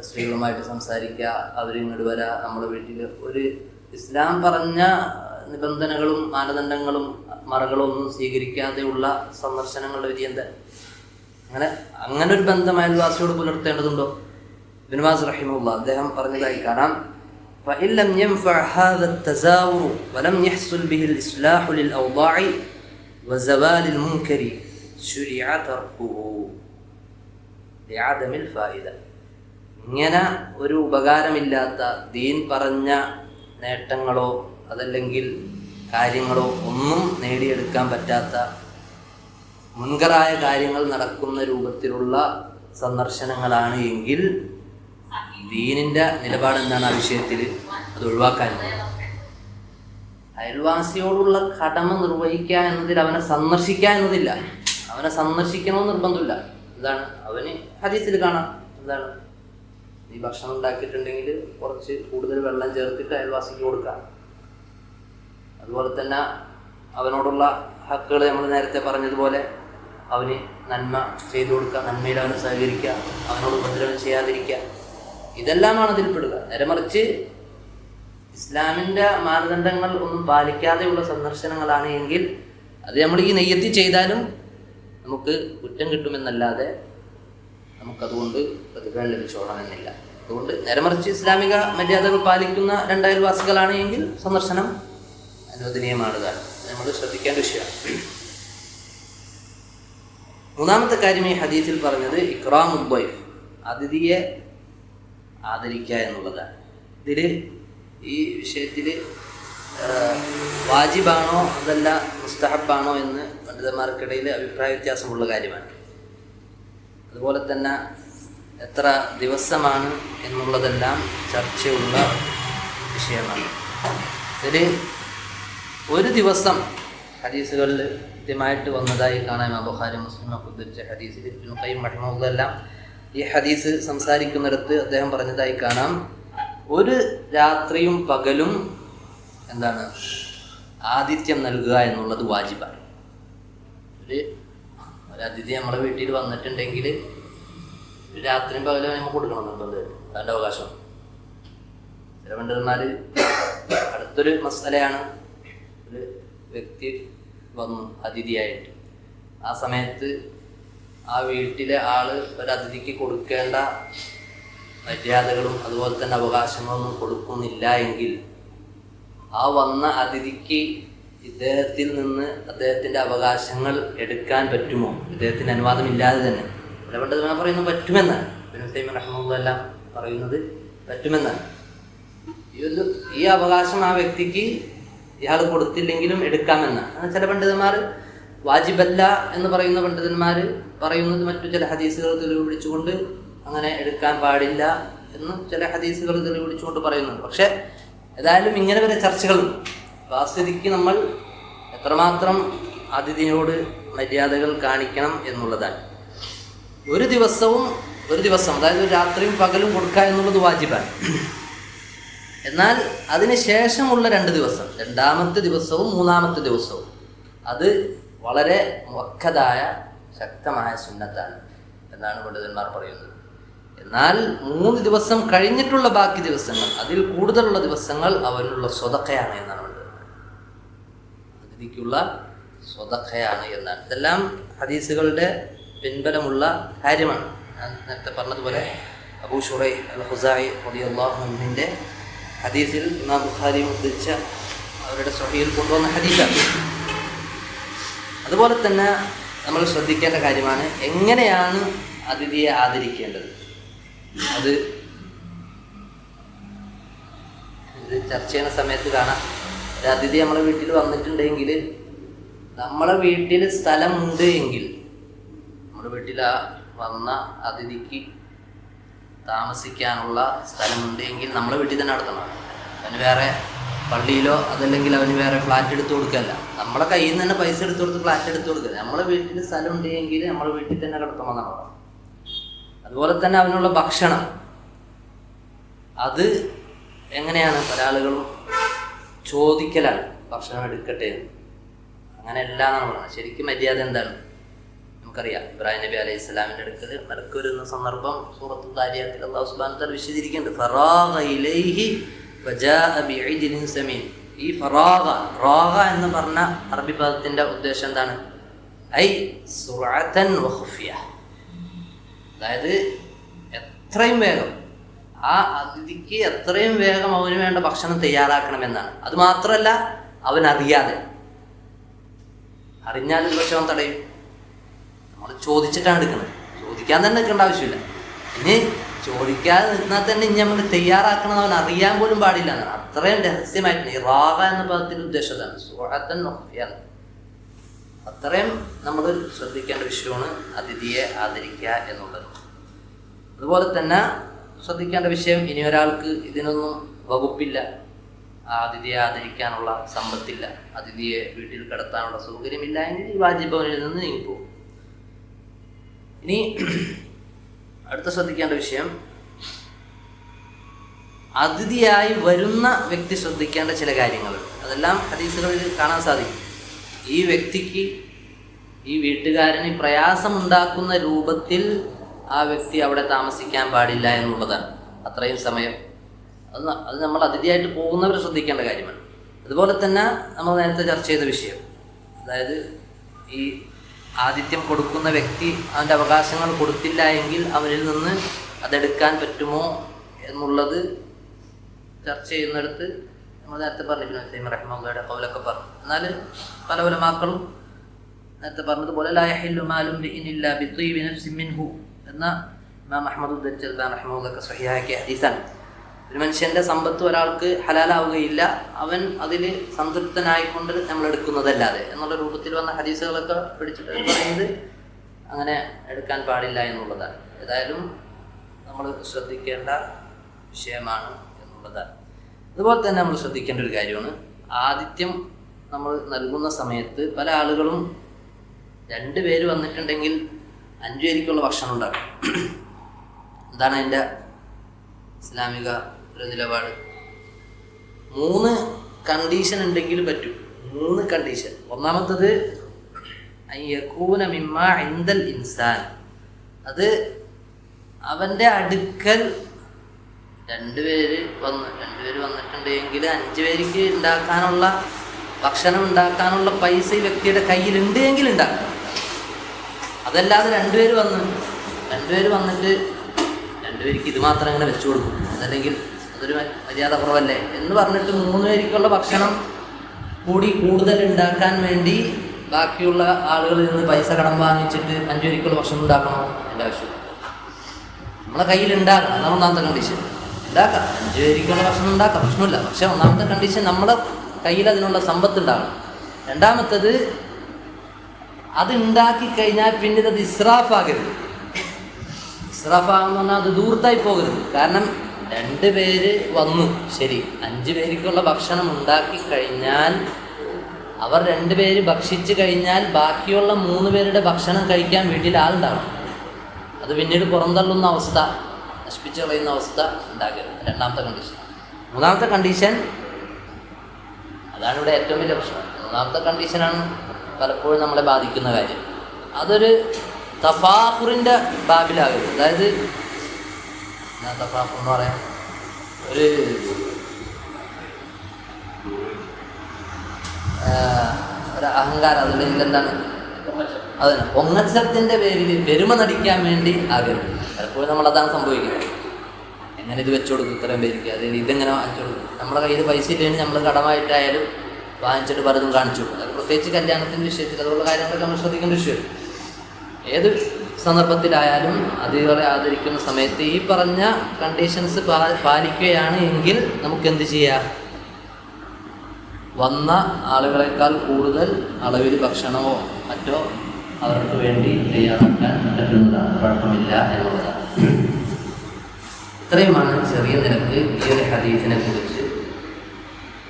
സ്ത്രീകളുമായിട്ട് സംസാരിക്കുക, അവരിങ്ങോട്ട് വരിക, നമ്മുടെ വീട്ടിൽ ഒരു ഇസ്ലാം പറഞ്ഞ നിബന്ധനകളും മാനദണ്ഡങ്ങളും മറകളും ഒന്നും സ്വീകരിക്കാതെയുള്ള സന്ദർശനങ്ങളുടെ വിധി എന്താ? അങ്ങനെ ഒരു ബന്ധം അയൽവാസിയോട് പുലർത്തേണ്ടതുണ്ടോ? ഇബ്നു ബാസ് റഹിമഹുല്ലാഹ് അദ്ദേഹം പറഞ്ഞതായി കാണാം, فإن لم ينفع هذا التزاور ولم يحصل به الإصلاح للأوضاع وزوال المنكر شرع تركه لعدم الفائدة. ഇങ്ങനെ ഒരു ഉപകാരമില്ലാത്ത, ദീൻ പറഞ്ഞ നേട്ടങ്ങളോ അതല്ലെങ്കിൽ കാര്യങ്ങളോ ഒന്നും നേടിയെടുക്കാൻ പറ്റാത്ത, മുൻകറായ കാര്യങ്ങൾ നടക്കുന്ന രൂപത്തിലുള്ള സന്ദർശനങ്ങളാണ് എങ്കിൽ ദീനിൻ്റെ നിലപാട് എന്താണ് ആ വിഷയത്തിൽ? അത് ഒഴിവാക്കാൻ. അയൽവാസിയോടുള്ള കടമ നിർവഹിക്കുക എന്നതിൽ അവനെ സന്ദർശിക്കുക എന്നതില്ല, അവനെ സന്ദർശിക്കണമെന്ന് നിർബന്ധമില്ല. എന്താണ്? അവന് ഹദീസിൽ കാണാം, എന്താണ്? ഈ ഭക്ഷണം ഉണ്ടാക്കിയിട്ടുണ്ടെങ്കിൽ കുറച്ച് കൂടുതൽ വെള്ളം ചേർത്തിട്ട് അയൽവാസിക്ക് കൊടുക്കുക. അതുപോലെ തന്നെ അവനോടുള്ള ഹക്കുകൾ നമ്മൾ നേരത്തെ പറഞ്ഞതുപോലെ അവന് നന്മ ചെയ്തു കൊടുക്കുക, നന്മയിൽ അവന് സഹകരിക്കുക, അവനോട് ഉപദ്രവം ചെയ്യാതിരിക്കുക, ഇതെല്ലാമാണ് അതിൽപ്പെടുക. നേരെമറിച്ച് ഇസ്ലാമിൻ്റെ മാനദണ്ഡങ്ങൾ ഒന്നും പാലിക്കാതെയുള്ള സന്ദർശനങ്ങളാണ് എങ്കിൽ അത് നമ്മൾ ഈ നെയ്യത്തി ചെയ്താലും നമുക്ക് കുറ്റം കിട്ടുമെന്നല്ലാതെ നമുക്കതുകൊണ്ട് പ്രതിഫലം ലഭിച്ചോളണമെന്നില്ല. അതുകൊണ്ട് നേരെമറിച്ച് ഇസ്ലാമിക മര്യാദകൾ പാലിക്കുന്ന 2 അയൽവാസികളാണ് എങ്കിൽ സന്ദർശനം അനുവദനീയമാണ്. നമ്മൾ ശ്രദ്ധിക്കേണ്ട വിഷയമാണ്. മൂന്നാമത്തെ കാര്യം ഈ ഹദീസിൽ പറഞ്ഞത് ഇക്റാമുൽ ദൈഫ്, അതിഥിയെ ആദരിക്കുക എന്നുള്ളതാണ്. ഇതിൽ ഈ വിഷയത്തിൽ വാജിബാണോ അതല്ല മുസ്തഹബാണോ എന്ന് പണ്ഡിതന്മാർക്കിടയിൽ അഭിപ്രായ വ്യത്യാസമുള്ള കാര്യമാണ്. അതുപോലെ തന്നെ എത്ര ദിവസമാണ് എന്നുള്ളതെല്ലാം ചർച്ചയുള്ള വിഷയമാണ്. ഇതിൽ ഒരു ദിവസം ഹദീസുകളിൽ കൃത്യമായിട്ട് വന്നതായി കാണാം. ഇമാം ബുഖാരി മുസ്ലിമൊക്കെ ഉദ്ധരിച്ച ഹദീസിൽ ഇബ്നുൽ ഖയ്യിം റഹിമഹുല്ലാഹ് ഈ ഹദീസ് സംസാരിക്കുന്നിടത്ത് അദ്ദേഹം പറഞ്ഞതായി കാണാം, ഒരു രാത്രിയും പകലും എന്താണ് ആതിഥ്യം നൽകുക എന്നുള്ളത് വാജിബാണ്. ഒരു അതിഥി നമ്മളെ വീട്ടിൽ വന്നിട്ടുണ്ടെങ്കിൽ രാത്രിയും പകലും നമുക്ക് കൊടുക്കണം നിർബന്ധമായിട്ട്, അതിൻ്റെ അവകാശം. ചില പണ്ഡിതന്മാർ അടുത്തൊരു മസലയാണ്, ഒരു വ്യക്തി വന്നു അതിഥിയായിട്ട്, ആ സമയത്ത് ആ വീട്ടിലെ ആള് ഒരു അതിഥിക്ക് കൊടുക്കേണ്ട മര്യാദകളും അതുപോലെ തന്നെ അവകാശങ്ങളൊന്നും കൊടുക്കുന്നില്ല എങ്കിൽ ആ വന്ന അതിഥിക്ക് ഇദ്ദേഹത്തിൽ നിന്ന് അദ്ദേഹത്തിൻ്റെ അവകാശങ്ങൾ എടുക്കാൻ പറ്റുമോ? ഇദ്ദേഹത്തിന് അനുവാദമില്ലാതെ തന്നെ. ഇവിടെ പണ്ഡിതന്മാർ പറയുന്നത് പറ്റുമെന്നാണ്. ഇബ്നുൽ ഖയ്യിം റഹിമഹുല്ലാഹ് പറയുന്നത് പറ്റുമെന്നാണ്. ഈ അവകാശം ആ വ്യക്തിക്ക് ഇയാൾ കൊടുത്തില്ലെങ്കിലും എടുക്കാമെന്നാണ്. ചില പണ്ഡിതന്മാർ വാജിബല്ല എന്ന് പറയുന്ന പണ്ഡിതന്മാർ പറയുന്നത് മറ്റു ചില ഹദീസുകൾ തെളിവ് പിടിച്ചുകൊണ്ട് അങ്ങനെ എടുക്കാൻ പാടില്ല എന്ന് ചില ഹദീസുകൾ തെളിവ് പിടിച്ചുകൊണ്ട് പറയുന്നുണ്ട്. പക്ഷെ ഏതായാലും ഇങ്ങനെ വരെ ചർച്ചകളുണ്ട്. അപ്പോൾ ആ സ്ഥിതിക്ക് നമ്മൾ എത്രമാത്രം അതിഥിയോട് മര്യാദകൾ കാണിക്കണം എന്നുള്ളതാണ്. ഒരു ദിവസം അതായത് രാത്രിയും പകലും കൊടുക്കുക എന്നുള്ളത് വാജിബാണ്. എന്നാൽ അതിന് ശേഷമുള്ള 2 ദിവസം, 2ാമത്തെ ദിവസവും 3ാമത്തെ ദിവസവും അത് വളരെ മുഅക്കദായ ശക്തമായ സുന്നത്താണ് എന്നാണ് പണ്ഡിതന്മാർ പറയുന്നത്. എന്നാൽ 3 ദിവസം കഴിഞ്ഞിട്ടുള്ള ബാക്കി ദിവസങ്ങൾ, അതിൽ കൂടുതലുള്ള ദിവസങ്ങൾ അവനുള്ള സ്വതക്കയാണ് എന്നാണ് പണ്ഡിതന്മാർ. അതിഥിക്കുള്ള സ്വതക്കയാണ് എന്നാണ്. ഇതെല്ലാം ഹദീസുകളുടെ പിൻബലമുള്ള കാര്യമാണ്. ഞാൻ നേരത്തെ പറഞ്ഞതുപോലെ അബൂ ശുറൈഹ് അൽ ഖുസാഇ റളിയല്ലാഹു അൻഹുവിൻ്റെ ഹദീസിൽ ഇമാം ബുഖാരി ഉദ്ധരിച്ച അവരുടെ സ്വഹീഹിൽ കൊണ്ടുവന്ന ഹദീസാണ്. അതുപോലെ തന്നെ നമ്മൾ ശ്രദ്ധിക്കേണ്ട കാര്യമാണ് എങ്ങനെയാണ് അതിഥിയെ ആദരിക്കേണ്ടത്. ഇത് ചർച്ച ചെയ്യുന്ന സമയത്ത് കാണാം, ഒരു അതിഥി നമ്മളെ വീട്ടിൽ വന്നിട്ടുണ്ടെങ്കിൽ, നമ്മളെ വീട്ടിൽ സ്ഥലമുണ്ട് എങ്കിൽ, നമ്മുടെ വീട്ടിൽ വന്ന അതിഥിക്ക് താമസിക്കാനുള്ള സ്ഥലമുണ്ട് എങ്കിൽ നമ്മളെ വീട്ടിൽ തന്നെ നടത്തണം. അവന് വേറെ പള്ളിയിലോ അതല്ലെങ്കിൽ അവന് വേറെ ഫ്ലാറ്റ് എടുത്ത് കൊടുക്കല്ല, നമ്മളെ കയ്യിൽ നിന്ന് തന്നെ പൈസ എടുത്ത് കൊടുത്ത് ഫ്ലാറ്റ് എടുത്ത് കൊടുക്കുക. നമ്മളെ വീട്ടിൽ സ്ഥലം ഉണ്ടെങ്കിൽ നമ്മളെ വീട്ടിൽ തന്നെ കിടത്തണമെന്നാണ് പറയുന്നത്. അതുപോലെ തന്നെ അവനുള്ള ഭക്ഷണം, അത് എങ്ങനെയാണ്? പല ആളുകളും ചോദിക്കലാണ്, ഭക്ഷണം എടുക്കട്ടെ, അങ്ങനെയല്ല എന്നാണ് പറയുന്നത്. ശരിക്കും മര്യാദ എന്താണ് നമുക്കറിയാം. ഇബ്രാഹിം നബി അലൈഹി സ്വലാമിൻ്റെ അടുക്കൽ മലക്ക് വരുന്ന സന്ദർഭം സൂറത്തുൽ ദാരിയാത്തിൽ അല്ലാഹു സുബ്ഹാനഹു വ തആല വിശദീകരിക്കുന്നുണ്ട്. ഫറാഗ ഇലൈഹി വജാഅ ബിഇജ്ലിൻ സമീൻ. ഈ റാഗ എന്ന് പറഞ്ഞ അറബി പദത്തിൻ്റെ ഉദ്ദേശം എന്താണ്? ഐ സുർഅതൻ വ ഖുഫിയ, അതായത് എത്രയും വേഗം ആ അതിഥിക്ക് എത്രയും വേഗം അവന് വേണ്ട ഭക്ഷണം തയ്യാറാക്കണമെന്നാണ്. അതുമാത്രമല്ല, അവൻ അറിഞ്ഞാലും പക്ഷെ അവൻ തടയും. നമ്മൾ ചോദിച്ചിട്ടാണ് എടുക്കുന്നത്, ചോദിക്കാൻ തന്നെ നിൽക്കേണ്ട ആവശ്യമില്ല. ഇനി ചോദിക്കാതെ നിന്നാൽ തന്നെ ഇനി നമ്മൾ തയ്യാറാക്കണം അവൻ അറിയാൻ പോലും പാടില്ല എന്നാണ്. അത്രയും രഹസ്യമായിട്ടുണ്ട്. ഈ റാഗ എന്ന പദത്തിൻ്റെ ഉദ്ദേശത്താണ് സുഹത്തൻ നൊഫിയാണ്. അത്രയും നമ്മൾ ശ്രദ്ധിക്കേണ്ട വിഷയമാണ് അതിഥിയെ ആദരിക്കുക എന്നുള്ളത്. അതുപോലെ തന്നെ ശ്രദ്ധിക്കേണ്ട വിഷയം, ഇനി ഒരാൾക്ക് ഇതിനൊന്നും വകുപ്പില്ല, അതിഥിയെ ആദരിക്കാനുള്ള സമ്പത്തില്ല, അതിഥിയെ വീട്ടിൽ കിടത്താനുള്ള സൗകര്യമില്ല എങ്കിൽ ഈ വാജിബിൽ നിന്ന് നീങ്ങിപ്പോകും. ഇനി അടുത്ത ശ്രദ്ധിക്കേണ്ട വിഷയം, അതിഥിയായി വരുന്ന വ്യക്തി ശ്രദ്ധിക്കേണ്ട ചില കാര്യങ്ങൾ. അതെല്ലാം ഹദീസുകളിൽ കാണാൻ സാധിക്കും. ഈ വ്യക്തിക്ക്, ഈ വീട്ടുകാരന് പ്രയാസമുണ്ടാക്കുന്ന രൂപത്തിൽ ആ വ്യക്തി അവിടെ താമസിക്കാൻ പാടില്ല എന്നുള്ളതാണ്. അത്രയും സമയം അത് നമ്മൾ അതിഥിയായിട്ട് പോകുന്നവർ ശ്രദ്ധിക്കേണ്ട കാര്യമാണ്. അതുപോലെ തന്നെ നമ്മൾ നേരത്തെ ചർച്ച ചെയ്ത വിഷയം, അതായത് ഈ ആതിഥ്യം കൊടുക്കുന്ന വ്യക്തി അവൻ്റെ അവകാശങ്ങൾ കൊടുത്തില്ല എങ്കിൽ അവനിൽ നിന്ന് അതെടുക്കാൻ പറ്റുമോ എന്നുള്ളത് ചർച്ച ചെയ്യുന്നിടത്ത് നമ്മൾ നേരത്തെ പറഞ്ഞിരുന്നു. റഹിമഹുള്ളയുടെ ഖൗലൊക്കെ പറഞ്ഞു. എന്നാൽ പല ഉലമാക്കളും നേരത്തെ പറഞ്ഞതുപോലെ ലാ യഹില്ലു മാലും ഇല്ലാ ബിത്വീബി നഫ്സിൻ മിൻഹു എന്ന ഇമാം അഹ്മദ് ഉദ്ധരിച്ചത് റഹിമഹുള്ളൊക്കെ സ്വഹീഹാക്കിയ ഹദീസാണ്. ഒരു മനുഷ്യൻ്റെ സമ്പത്ത് ഒരാൾക്ക് ഹലാലാവുകയില്ല അവൻ അതിൽ സംതൃപ്തനായിക്കൊണ്ട് നമ്മൾ എടുക്കുന്നതല്ലാതെ എന്നുള്ള രൂപത്തിൽ വന്ന ഹദീസുകളൊക്കെ പിടിച്ചിട്ട് പറയുന്നത് അങ്ങനെ എടുക്കാൻ പാടില്ല എന്നുള്ളതാണ്. ഏതായാലും നമ്മൾ ശ്രദ്ധിക്കേണ്ട വിഷയമാണ് എന്നുള്ളതാണ്. അതുപോലെ തന്നെ നമ്മൾ ശ്രദ്ധിക്കേണ്ട ഒരു കാര്യമാണ്, ആതിഥ്യം നമ്മൾ നൽകുന്ന സമയത്ത് പല ആളുകളും 2 പേര് വന്നിട്ടുണ്ടെങ്കിൽ 5 പേർക്കുള്ള ഭക്ഷണം ഉണ്ടാക്കും. എന്താണ് അതിൻ്റെ ഇസ്ലാമിക ഒരു നിലപാട്? 3 കണ്ടീഷൻ ഉണ്ടെങ്കിൽ പറ്റും. 3 കണ്ടീഷൻ. ഒന്നാമത്തത് യകൂന മിമ്മാ ഇൻദൽ ഇൻസാൻ, അത് അവൻ്റെ അടുക്കൽ 2 പേര് വന്നിട്ടുണ്ടെങ്കിൽ 5 പേർക്ക് ഉണ്ടാക്കാനുള്ള ഭക്ഷണം ഉണ്ടാക്കാനുള്ള പൈസ ഈ വ്യക്തിയുടെ കയ്യിലുണ്ട് എങ്കിൽ ഉണ്ടാക്കാം. അതല്ലാതെ 2 പേര് വന്നിട്ട് 2 പേർക്ക് ഇത് മാത്രം അങ്ങനെ വെച്ചു കൊടുക്കും, അതല്ലെങ്കിൽ അതൊരു മര്യാദ കുറവല്ലേ എന്ന് പറഞ്ഞിട്ട് 3 പേർക്കുള്ള ഭക്ഷണം കൂടി കൂടുതൽ ഉണ്ടാക്കാൻ വേണ്ടി ബാക്കിയുള്ള ആളുകളിൽ നിന്ന് പൈസ കടം വാങ്ങിച്ചിട്ട് 5 പേർക്കുള്ള ഭക്ഷണം ഉണ്ടാക്കണോ? എൻ്റെ ആവശ്യം നമ്മളെ കയ്യിൽ ഉണ്ടാക്കാം. അതാണ് ഒന്നാമത്തെ കണ്ടീഷൻ. ഉണ്ടാക്കാം, 5 പേർക്കുള്ള ഭക്ഷണം ഉണ്ടാക്കാം, പ്രശ്നമില്ല. പക്ഷെ ഒന്നാമത്തെ കണ്ടീഷൻ നമ്മുടെ കയ്യിൽ അതിനുള്ള സമ്പത്ത് ഉണ്ടാകണം. രണ്ടാമത്തത് അത് ഉണ്ടാക്കി കഴിഞ്ഞാൽ പിന്നെ അത് ഇസ്രാഫാകരുത്. ഇസ്രാഫാകുന്ന പറഞ്ഞാൽ അത് ദൂർത്തായി പോകരുത്. കാരണം 2 പേര് വന്നു, ശരി, 5 പേർക്കുള്ള ഭക്ഷണം ഉണ്ടാക്കി കഴിഞ്ഞാൽ അവർ 2 പേര് ഭക്ഷിച്ച് കഴിഞ്ഞാൽ ബാക്കിയുള്ള 3 പേരുടെ ഭക്ഷണം കഴിക്കാൻ വീട്ടിൽ ആളുണ്ടാവണം. അത് പിന്നീട് പുറന്തള്ളുന്ന അവസ്ഥ, നശിപ്പിച്ച് കളയുന്ന അവസ്ഥ ഉണ്ടാകരുത്. രണ്ടാമത്തെ കണ്ടീഷൻ. മൂന്നാമത്തെ കണ്ടീഷൻ, അതാണ് ഇവിടെ ഏറ്റവും വലിയ പ്രശ്നം. മൂന്നാമത്തെ കണ്ടീഷനാണ് പലപ്പോഴും നമ്മളെ ബാധിക്കുന്ന കാര്യം. അതൊരു തഫാഖുറിൻ്റെ ബാബിലാകരുത്. അതായത് തഫാഖുർ എന്ന് പറയാം, ഒരു അഹങ്കാരം, അതില്ലെങ്കിൽ എന്താണ്, അതിന് പൊങ്ങച്ചത്തിൻ്റെ പേരിൽ പെരുമ നടിക്കാൻ വേണ്ടി ആകരുത്. പലപ്പോഴും നമ്മളതാണ് സംഭവിക്കുന്നത്. എങ്ങനെ ഇത് വെച്ചു കൊടുക്കും ഇത്രയും പേർക്ക്, അതായത് ഇതെങ്ങനെ വാങ്ങിച്ചു കൊടുക്കും. നമ്മുടെ കയ്യിൽ പൈസ ഇല്ലെങ്കിൽ നമ്മൾ കടമായിട്ടായാലും വാങ്ങിച്ചിട്ട് പലതും കാണിച്ചു കൊടുക്കും. അത് പ്രത്യേകിച്ച് കല്യാണത്തിൻ്റെ വിഷയത്തിൽ അതുള്ള കാര്യങ്ങളൊക്കെ നമ്മൾ ശ്രദ്ധിക്കേണ്ട വിഷയം. ഏത് സന്ദർഭത്തിലായാലും അതുപോലെ ആദരിക്കുന്ന സമയത്ത് ഈ പറഞ്ഞ കണ്ടീഷൻസ് പാലിക്കുകയാണ് എങ്കിൽ നമുക്ക് എന്ത് ചെയ്യാം? വന്ന ആളുകളെക്കാൾ കൂടുതൽ അളവിൽ ഭക്ഷണമോ മറ്റോ അവർക്ക് വേണ്ടി തയ്യാറാക്കാൻ പറ്റുന്നതാണ്, കുഴപ്പമില്ല എന്നുള്ളതാണ്. ഇത്രയുമാണ് ചെറിയ നിരക്ക് ഈ ഒരു ഹദീസിനെ കുറിച്ച്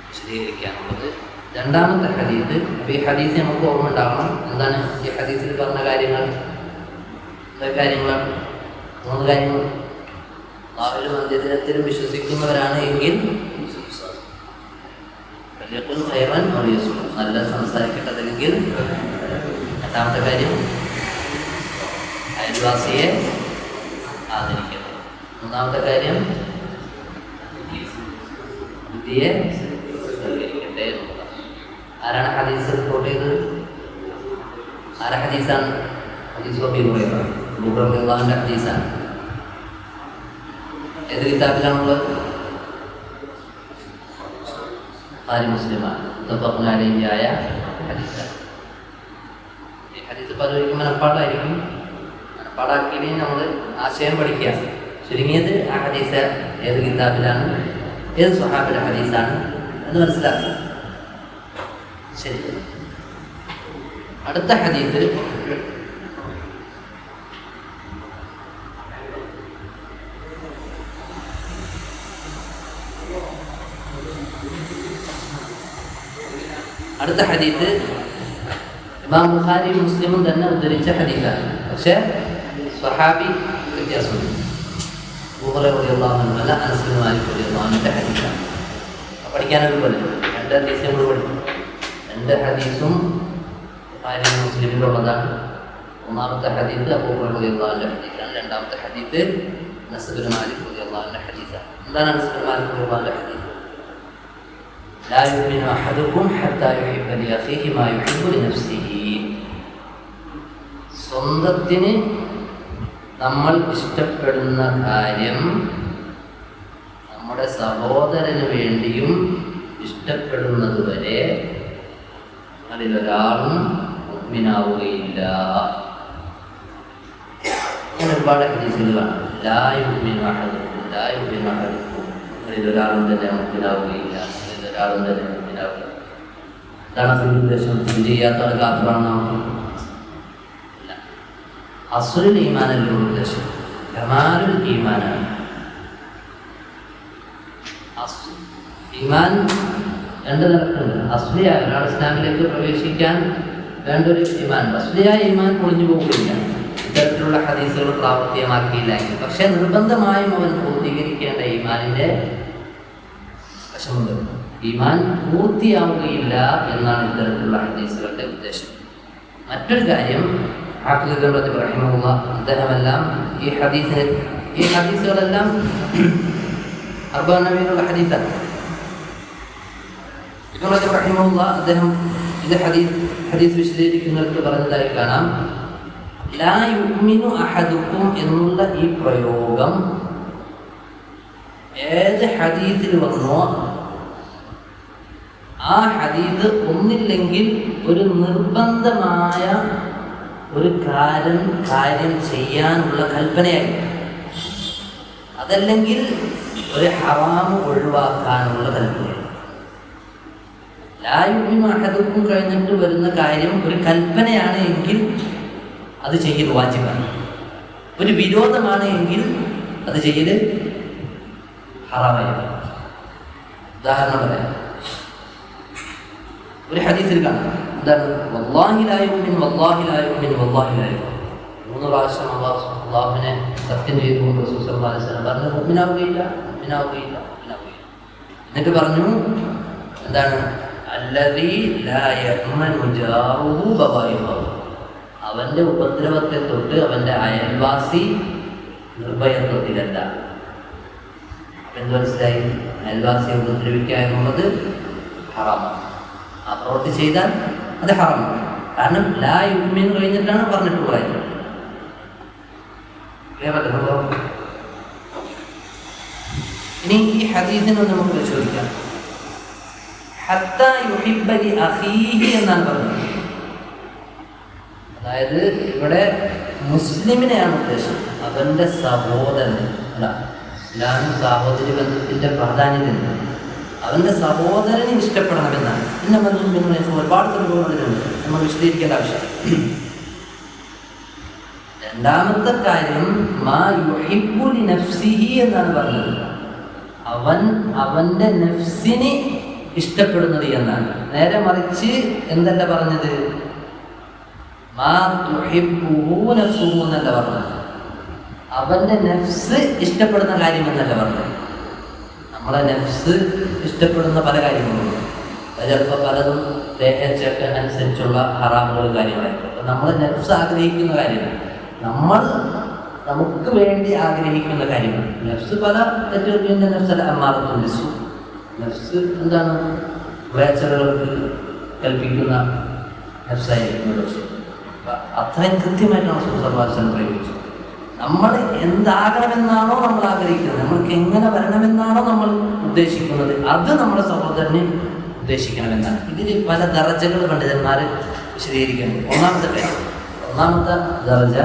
വിശദീകരിക്കാനുള്ളത്. രണ്ടാമത്തെ ഹദീസ്, ഈ ഹദീസ് നമുക്ക് ഓർമ്മ ഉണ്ടാവണം. എന്താണ് ഈ ഹദീസിൽ പറഞ്ഞ കാര്യങ്ങൾ? കാര്യങ്ങളാണ് 3 കാര്യങ്ങൾ. അല്ലാഹുവിലും അന്ത്യദിനത്തിലും വിശ്വസിക്കുന്നവരാണ് എങ്കിൽ നല്ല സംസാരിക്കേണ്ടതെങ്കിൽ. രണ്ടാമത്തെ കാര്യം, അയൽവാസിയെ ആദരിക്കണം. മൂന്നാമത്തെ കാര്യം, ബുദ്ധിയെ സ്വീകരിക്കട്ടെ എന്നുള്ളതാണ്. ആരാണ് ഹദീസ് റിപ്പോർട്ട് ചെയ്തത്? ആരാ ഹദീസാണ്? ഹദീസ് റളിയല്ലാഹുവിന്റെ ഹദീസാണ്. ഏത് കിതാബിലാണുള്ളത്? ബുഖാരി മുസ്ലിമാണ്. മുത്തഫഖുൻ അലൈഹിയായ ഹദീസാണ്. ഈ ഹദീസ് പലർക്കും മനപ്പാടായിരിക്കും. മനപ്പാടാക്കി നമ്മൾ ആശയം പഠിക്കുക. ചുരുങ്ങിയത് ആ ഹദീസ് ഏത് കിതാബിലാണ്, ഏത് സ്വഹാബിയുടെ ഹദീസാണ് എന്ന് മനസ്സിലാക്കുക. ശരി, അടുത്ത ഹദീസ് ഇമാം ബുഖാരിയും മുസ്ലിമും തന്നെ ഉദ്ധരിച്ച ഹദീസാണ്. പക്ഷേ സ്വഹാബി വ്യത്യാസമുണ്ട്. അബൂ ഹുറൈറ റളിയല്ലാഹു അൻഹു അല്ല, അനസ് ബിൻ മാലിക് റളിയല്ലാഹു അൻഹുവിന്റെ ഹദീസാണ്. പഠിക്കാനൊക്കെ പോലെ 2 ഹദീസ് നമ്മൾ പഠിക്കും. 2 ഹദീസും ബുഖാരിയും മുസ്ലിമിലുള്ളതാണ്. ഒന്നാമത്തെ ഹദീസ് അബൂ ഹുറൈറ റളിയല്ലാഹു അൻഹുവിന്റെ ഹദീസാണ്. രണ്ടാമത്തെ ഹദീസ് അനസ് ബിൻ മാലിക് റളിയല്ലാഹു അൻഹുവിന്റെ ഹദീസാണ്. എന്താണ് അനസ് ബിൻ മാലിക് റളിയല്ലാഹു അൻഹുവിന്റെ ഹദീസ്? لا يؤمن أحدكم حتى يحب لأخيه ما يحب لنفسه. സ്വന്തത്തിന് നമ്മൾ ഇഷ്ടപ്പെടുന്ന കാര്യം നമ്മുടെ സഹോദരന് വേണ്ടിയും ഇഷ്ടപ്പെടുന്നത് വരെ അതിലൊരാളും മുഅ്മിനാവുകയില്ല. അങ്ങനെ ഒരുപാട് ഹദീസുകളാണ്. ലാ യുഅ്മിനു അഹദുക്കും, ലാ യുഅ്മിനു അഹദുക്കും, അതിലൊരാളും തന്നെ മുഅ്മിനാവുകയില്ല, ഒരാളും തന്നെ മുഅ്മിനാവുക. എന്താണ് അതിൻ്റെ ഉദ്ദേശം? ഇത് ചെയ്യാത്ത ആൾ കാഫിറാണെന്നാണോ? ഇല്ല. അസ്ലുൽ ഈമാനല്ലേ ഉദ്ദേശം, കമാലുൽ ഈമാനാണ്. ഈമാൻ രണ്ട് നിലക്കുണ്ട്. അസ്ലിയായ ഒരാൾ ഇസ്ലാമിലേക്ക് പ്രവേശിക്കാൻ വേണ്ട ഒരു ഈമാൻ, അസ്ലിയായ ഈമാൻ പൊളിഞ്ഞു പോകുകയില്ല ഇത്തരത്തിലുള്ള ഹദീസുകൾ പ്രാവർത്തികമാക്കിയില്ലെങ്കിൽ. പക്ഷേ നിർബന്ധമായും അവൻ പൂർത്തീകരിക്കേണ്ട ഈമാനിൻ്റെ വശമുണ്ട്. ഈമാൻ പൂർത്തിയാവുകയില്ല എന്നാണ് ഇത്തരത്തിലുള്ള ഹദീസുകളുടെ ഉദ്ദേശം. മറ്റൊരു കാര്യം, ഹാഫിദ് ഇബ്നു റജബ് റഹിമഹുല്ലാഹ് അദ്ദേഹമെല്ലാം ഈ ഹദീസുകളെല്ലാം അർബഅ നബിയിലുള്ള ഹദീസാണ്. ഇബ്നു റജബ് റഹിമഹുല്ലാഹ് അദ്ദേഹം ഇത് ഹദീസ് വിശദീകരിക്കുന്നിടത്ത് പറഞ്ഞതായി കാണാം, ലാ യുഅ്മിനു അഹദുക്കും എന്നുള്ള ഈ പ്രയോഗം ഏത് ഹദീസിൽ വന്നോ ആ ഹദീസ് ഒന്നില്ലെങ്കിൽ ഒരു നിർബന്ധമായ ഒരു കാര്യം ചെയ്യാനുള്ള കൽപ്പനയായിരിക്കും, അതല്ലെങ്കിൽ ഒരു ഹറാമ് ഒഴിവാക്കാനുള്ള കൽപ്പനയായിരിക്കും. ലാ യുഅ്മിനു അഹദുക്കും കഴിഞ്ഞിട്ട് വരുന്ന കാര്യം ഒരു കൽപ്പനയാണ് എങ്കിൽ അത് ചെയ്യൽ വാജിബാണ്. ഒരു വിരോധമാണ് എങ്കിൽ അത് ചെയ്യൽ ഹറാമായിരിക്കും. ഉദാഹരണം പറയാം, ഒരു ഹദീസിൽ കാണാം, എന്താണ്, വല്ലാഹി ലാ യുഅ്മിൻ വല്ലാഹി ലാ യുഅ്മിൻ വല്ലാഹി ലാ യുഅ്മിൻ. 3 പ്രാവശ്യം അല്ലാഹുവിനെ സത്യം ചെയ്തുകൊണ്ട് റസൂൽ സല്ലല്ലാഹു അലൈഹി വസല്ലം പറഞ്ഞു, മുഅ്മിനാവുകയില്ല. എന്നിട്ട് പറഞ്ഞു, എന്താണ്, അല്ലദീ ലാ യഅ്മനു ജാറുഹു ബവായിഹു, അവൻ്റെ ഉപദ്രവത്തെ തൊട്ട് അവൻ്റെ അയൽവാസി നിർഭയത്വത്തിലല്ല. എന്ത് മനസ്സിലായി? അയൽവാസിയെ ഉപദ്രവിക്കുക എന്നുള്ളത് ഹറാമാണ്. ആ പ്രവൃത്തി ചെയ്താൽ അത് ഹറാമാണ്. കാരണം ലാ യുഅ്മിൻ കഴിഞ്ഞിട്ടാണ് പറഞ്ഞിട്ടുള്ളത്. ഇനി ഈ ഹദീസിനെ നമുക്ക് പരിശോധിക്കാം. ഹത്താ യുഹിബ്ബ ലി അഖീഹി എന്നാണ് പറഞ്ഞത്. അതായത് ഇവിടെ മുസ്ലിമിനെയാണ് ഉദ്ദേശം, അവൻ്റെ സഹോദരൻ. ഇസ്ലാമിക സഹോദരി ബന്ധത്തിൻ്റെ പ്രാധാന്യത്തിന് അവൻ്റെ സഹോദരനെ ഇഷ്ടപ്പെടണമെന്നാണ്. പിന്നെ ഒരുപാട് തെളിവുകളുണ്ട്, നമ്മൾ വിശദീകരിക്കേണ്ട ആവശ്യം. രണ്ടാമത്തെ കാര്യം മാ യുഹിബ്ബു ലി നഫ്സിഹി എന്നാണ് പറഞ്ഞത്. അവൻ അവൻ്റെ നഫ്സിനെ ഇഷ്ടപ്പെടുന്നത് എന്നാണ്. നേരെ മറിച്ച് എന്തല്ല പറഞ്ഞത്, മാ തുഹിബ്ബുഹു നഫ്സുഹു എന്നല്ല പറഞ്ഞത്. അവൻ്റെ നഫ്സ് ഇഷ്ടപ്പെടുന്ന കാര്യം എന്നല്ല പറഞ്ഞത്. നമ്മളെ നഫ്സ് ഇഷ്ടപ്പെടുന്ന പല കാര്യങ്ങളുണ്ട്. അത് ചിലപ്പോൾ പലതും ദേഹച്ചൊക്കെ അനുസരിച്ചുള്ള ഹറാമുകൾ കാര്യമായിരിക്കും. അപ്പം നമ്മളെ നഫ്സ് ആഗ്രഹിക്കുന്ന കാര്യമാണ്, നമുക്ക് വേണ്ടി ആഗ്രഹിക്കുന്ന കാര്യമാണ്. നഫ്സ് പല തെറ്റുകളുടെ നഫ്സ് അമ്മാറത്തും ബിസ്സൂ. നഫ്സ് എന്താണ്, വേച്ചറുകൾക്ക് കൽപ്പിക്കുന്ന നഫ്സായിരിക്കും. അത്രയും കൃത്യമായിട്ടാണ് സുസർവാസനം പ്രയോഗിച്ചത്. നമ്മൾ എന്താകണമെന്നാണോ നമ്മൾ ആഗ്രഹിക്കുന്നത്, നമ്മൾക്ക് എങ്ങനെ വരണമെന്നാണോ നമ്മൾ ഉദ്ദേശിക്കുന്നത്, അത് നമ്മുടെ സഹോദരനെ ഉദ്ദേശിക്കണമെന്നാണ്. ഇതിൽ പല ദറജകൾ പണ്ഡിതന്മാർ വിശദീകരിക്കുന്നു. ഒന്നാമത്തെ ദറജ,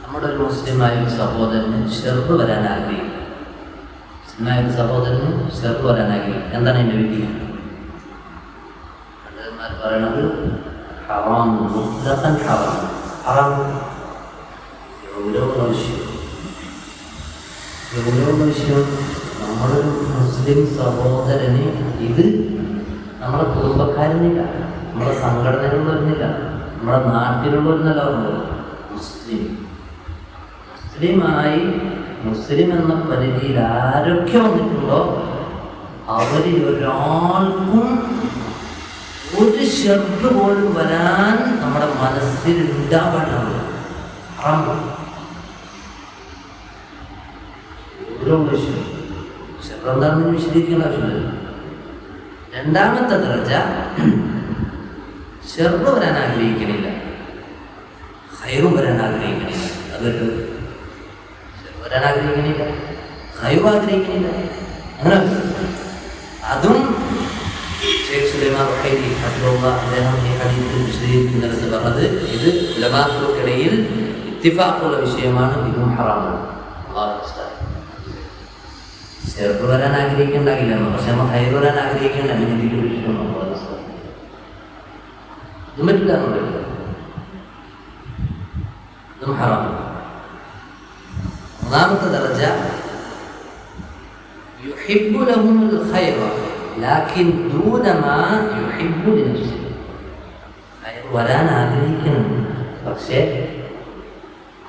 നമ്മുടെ ഒരു മുസ്ലിമായ ഒരു സഹോദരന് ഷെർറ് വരാൻ ആഗ്രഹിക്കും. മുസ്ലിമായ ഒരു സഹോദരന് ഷെർറ് വരാൻ ആഗ്രഹിക്കും. എന്താണ് എൻ്റെ വിധി? പണ്ഡിതന്മാർ പറയണത് ഹറാം, മുത്ലഖൻ ഹറാം. ഹറാം ഗൗരവമുള്ള വിഷയം. നമ്മുടെ മുസ്ലിം സഹോദരന്, ഇത് നമ്മുടെ കുടുംബക്കാരനില്ല, നമ്മുടെ സംഘടനകളിൽ വരുന്നില്ല, നമ്മുടെ നാട്ടിലുള്ളവരെന്നല്ല പറഞ്ഞത്. മുസ്ലിം എന്ന പരിധിയിൽ ആരൊക്കെ വന്നിട്ടുണ്ടോ അവരിൽ ഒരാൾക്കും ഒരു ശബ്ദ പോലും വരാൻ നമ്മുടെ മനസ്സിൽ ഉണ്ടാവാനാണ്. ഓരോ വിഷയം ശബ്ദം വിശദീകരിക്കേണ്ട ആവശ്യമില്ല. രണ്ടാമത്തെ ദറജ, ഷർറ് വരാൻ ആഗ്രഹിക്കണില്ല, ഖൈറും വരാൻ ആഗ്രഹിക്കണില്ല. അതൊരു വരാൻ ആഗ്രഹിക്കണില്ല, ഖൈറും ആഗ്രഹിക്കണില്ല. അങ്ങനെ അതും ഷെയ്ഖ് സുലൈമാൻ റുഹൈലി റഹിമഹുല്ലാഹ് അദ്ദേഹം ഈ ഹദീസിൽ വിശദീകരിക്കുന്നിടത്ത് പറഞ്ഞത്, ഇത് ഉലമാക്കൾക്കിടയിൽ ഇത്തിഫാഖുള്ള വിഷയമാണ്, ഇതും ഹറാമാണ്. ഷർറ് വരാൻ ആഗ്രഹിക്കേണ്ടാകില്ല, പക്ഷെ നമ്മൾ ഖൈർ വരാൻ ആഗ്രഹിക്കേണ്ട എന്തെങ്കിലും വിഷയമാണ്. ഇതും പറ്റില്ല, ഇതും ഹറാം. മൂന്നാമത്തെ ദറജ, യുഹിബ്ബു ലഹുമുൽ ഖൈറ ലാകിൻ ദൂനമാ യുഹിബ്ബു ലിനഫ്സി, വരാൻ ആഗ്രഹിക്കുന്നുണ്ട്, പക്ഷേ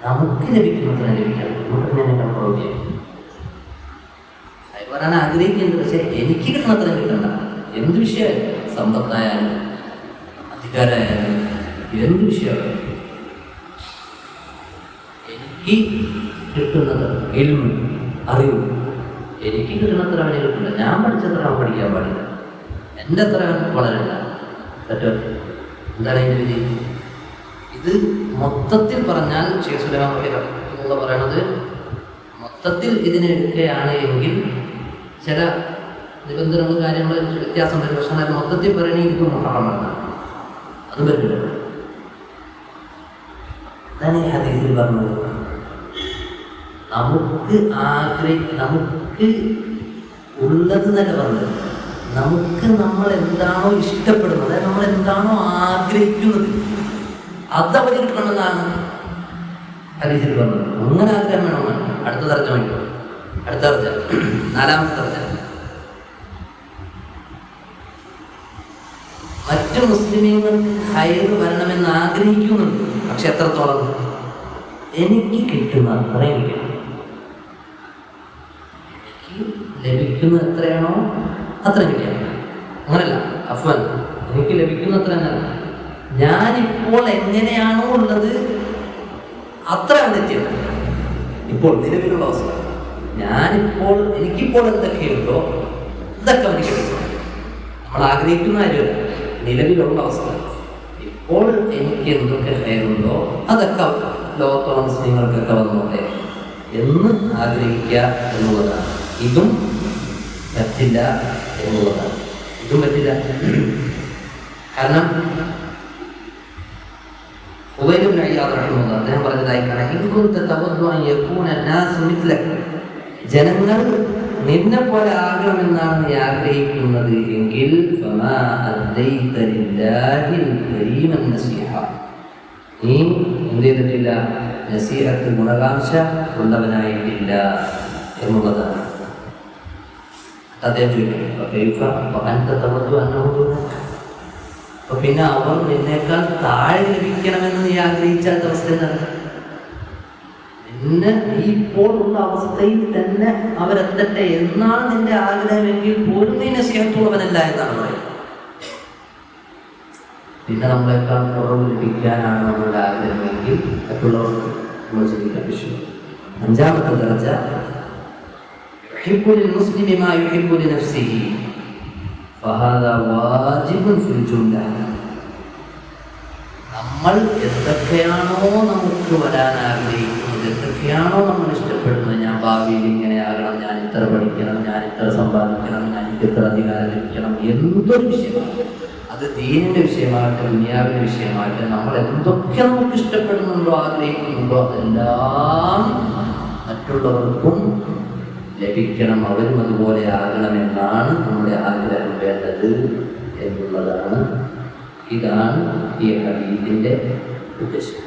നമുക്ക് ലഭിക്കുന്നത്ര ലഭിക്കണം. നമുക്ക് തന്നെ കൺട്രോൾ ചെയ്യാം. വരാൻ ആഗ്രഹിക്കുന്നുണ്ട്, പക്ഷെ എനിക്ക് കിട്ടുന്നത്ര കിട്ടണ്ട. എന്ത് വിഷയമായാലും, സമ്പത്തായാലും അധികാരമായാലും എന്ത് വിഷയമായാലും എനിക്ക് കിട്ടുന്നത് ഇൽമ്, അറിവ് എനിക്ക് കിട്ടുന്നത്ര അവന് കിട്ടില്ല. ഞാൻ പഠിച്ചത്ര അവൻ പഠിക്കാൻ പാടില്ല, എൻ്റെ അത്ര അവൻ വളരില്ല. പറ്റോ? എന്താണ് അതിൻ്റെ വിധി? ഇത് മൊത്തത്തിൽ പറഞ്ഞാൽ ശൈഖ് സുലൈമാൻ റഹിമഹുല്ലാഹ് പറയണത്, മൊത്തത്തിൽ ഇതിനെ എടുക്കുകയാണ് എങ്കിൽ ചില നിബന്ധനകളും കാര്യങ്ങളും വ്യത്യാസം വരും. പക്ഷെ എന്നാൽ മൊത്തത്തിൽ പറയണമെങ്കിൽ ഇത് മുഹറമാണ്, അത് പറ്റില്ല. അതാണ് ഈ ഹദീസിൽ പറഞ്ഞത്. നമുക്ക് നമുക്ക് ഉള്ളത് തന്നെ പറഞ്ഞത്, നമുക്ക് നമ്മൾ എന്താണോ ഇഷ്ടപ്പെടുന്നത്, നമ്മൾ എന്താണോ ആഗ്രഹിക്കുന്നത്, അതവർ കിട്ടണമെന്നാണ് ഹദീസിൽ പറഞ്ഞത്. അങ്ങനെ ആഗ്രഹം വേണമെന്നാണ്. അടുത്ത തർജ്ജമ, അടുത്ത തർജ്ജമ, 4ാമത്തെ തർജ്ജമ. മറ്റു മുസ്ലിമീങ്ങൾക്ക് ഖൈർ വരണമെന്ന് ആഗ്രഹിക്കുന്നുണ്ട്, പക്ഷെ എത്രത്തോളം? എനിക്ക് കിട്ടുന്ന അത്രയും കിട്ടും. എനിക്ക് ലഭിക്കുന്ന എത്രയാണോ അത്ര കിട്ടിയാൽ അങ്ങനല്ല. അഫ്വൻ, എനിക്ക് ലഭിക്കുന്ന അത്ര എന്നല്ല, ഞാനിപ്പോൾ എങ്ങനെയാണോ ഉള്ളത് അത്ര എത്തിയത്. ഇപ്പോൾ നിലവിലുള്ള അവസ്ഥ, എനിക്കിപ്പോൾ എന്തൊക്കെയുണ്ടോ ഇതൊക്കെ എനിക്ക് കിട്ടും. നമ്മൾ ആഗ്രഹിക്കുന്ന കാര്യമല്ല, നിലവിലുള്ള അവസ്ഥ. ഇപ്പോൾ എനിക്ക് എന്തൊക്കെ ഹൈറുണ്ടോ അതൊക്കെ ലോകത്തോളം മുസ്ലിങ്ങൾക്കൊക്കെ വന്നോട്ടെ എന്ന് ആഗ്രഹിക്കുക എന്നുള്ളതാണ്. ഇതും പറ്റില്ല എന്നുള്ളതാണ്. ഇതും പറ്റില്ല. കാരണം ഫുളൈൽ ഇബ്നു ഇയാദ് റഹിമഹുല്ലാഹ് അദ്ദേഹം പറഞ്ഞതായിക്കാണ്, ജനങ്ങൾ നിന്നെ പോലെ ആകണമെന്നാണ് നീ ആഗ്രഹിക്കുന്നത് എങ്കിൽ നീ എന്ത് ചെയ്തിട്ടില്ല? നസീഹത്ത്, ഗുണകാംക്ഷ ഉള്ളവനായിട്ടില്ല എന്നുള്ളതാണ്. അദ്ദേഹം അപ്പൊ പിന്നെ അവർ നിന്നേക്കാൾ താഴെ ലഭിക്കണമെന്ന് നീ ആഗ്രഹിച്ചാത്ത അവസ്ഥ എന്താണ്? നിന്നെ നീ ഇപ്പോൾ ഉള്ള അവസ്ഥയിൽ തന്നെ അവരെത്തട്ടെ എന്നാണ് നിന്റെ ആഗ്രഹമെങ്കിൽ പോലും നീ നസീഹത്തുള്ളവനല്ല എന്നാണ് പറയുന്നത്. പിന്നെ നമ്മളെക്കാൾ കുറവ് ലഭിക്കാനാണ് നമ്മളുടെ ആഗ്രഹമെങ്കിൽ മറ്റുള്ളവർക്ക് നമ്മൾ ചിന്തിക്കാൻ വിഷയം. 5ാമത്തെ ദർജ, യുഹിബ്ബു ലിൽമുസ്ലിമി മാ യുഹിബ്ബു ലിനഫ്സിഹി ഫഹാദാ വാജിബുൻ ഫിൽ ജുംല. നമ്മൾ എന്തൊക്കെയാണോ നമുക്ക് വരാൻ ആഗ്രഹിക്കുന്നത്, എന്തൊക്കെയാണോ നമ്മൾ ഇഷ്ടപ്പെടുന്നത്, ഞാൻ ഭാവിയിൽ ഇങ്ങനെ ആകണം, ഞാൻ ഇത്ര പഠിക്കണം, ഞാൻ ഇത്ര സമ്പാദിക്കണം, ഞാൻ ഇത്ര അധികാരം ലഭിക്കണം, എന്തൊരു വിഷയമാണ്, അത് ദീനിന്റെ വിഷയമാകട്ടെ ദുനിയാവിന്റെ വിഷയമാകട്ടെ, നമ്മൾ എന്തൊക്കെ നമുക്ക് ഇഷ്ടപ്പെടുന്നുണ്ടോ ആഗ്രഹിക്കുന്നുണ്ടോ അതെല്ലാം മറ്റുള്ളവർക്കും ലഭിക്കണം, അവരും അതുപോലെ ആകണമെന്നാണ് നമ്മുടെ ആഗ്രഹം വേണ്ടത് എന്നുള്ളതാണ്. ഇതാണ് ഈ ഹദീസിന്റെ ഉദ്ദേശം.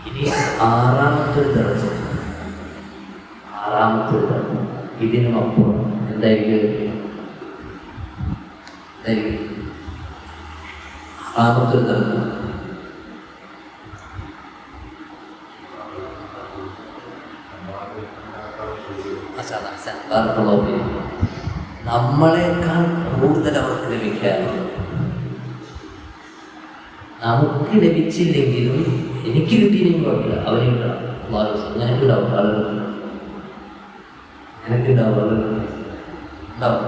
ഇനി 6ാമത്തെ ദർജ, ഇതിനും അപ്പുറം എന്തായിരിക്കും? 6ാമത്തെ ദർജ നമ്മളെക്കാൾ കൂടുതൽ അവർക്ക് ലഭിക്കാനുള്ളത്. നമുക്ക് ലഭിച്ചില്ലെങ്കിലും എനിക്ക് കിട്ടിയില്ലെങ്കിൽ കുഴപ്പമില്ല, അവന് കിട്ടണം. നിനക്കുണ്ടാവും ആളുകൾ, നിനക്കുണ്ടാവും ആളുകൾ ഉണ്ടാവും.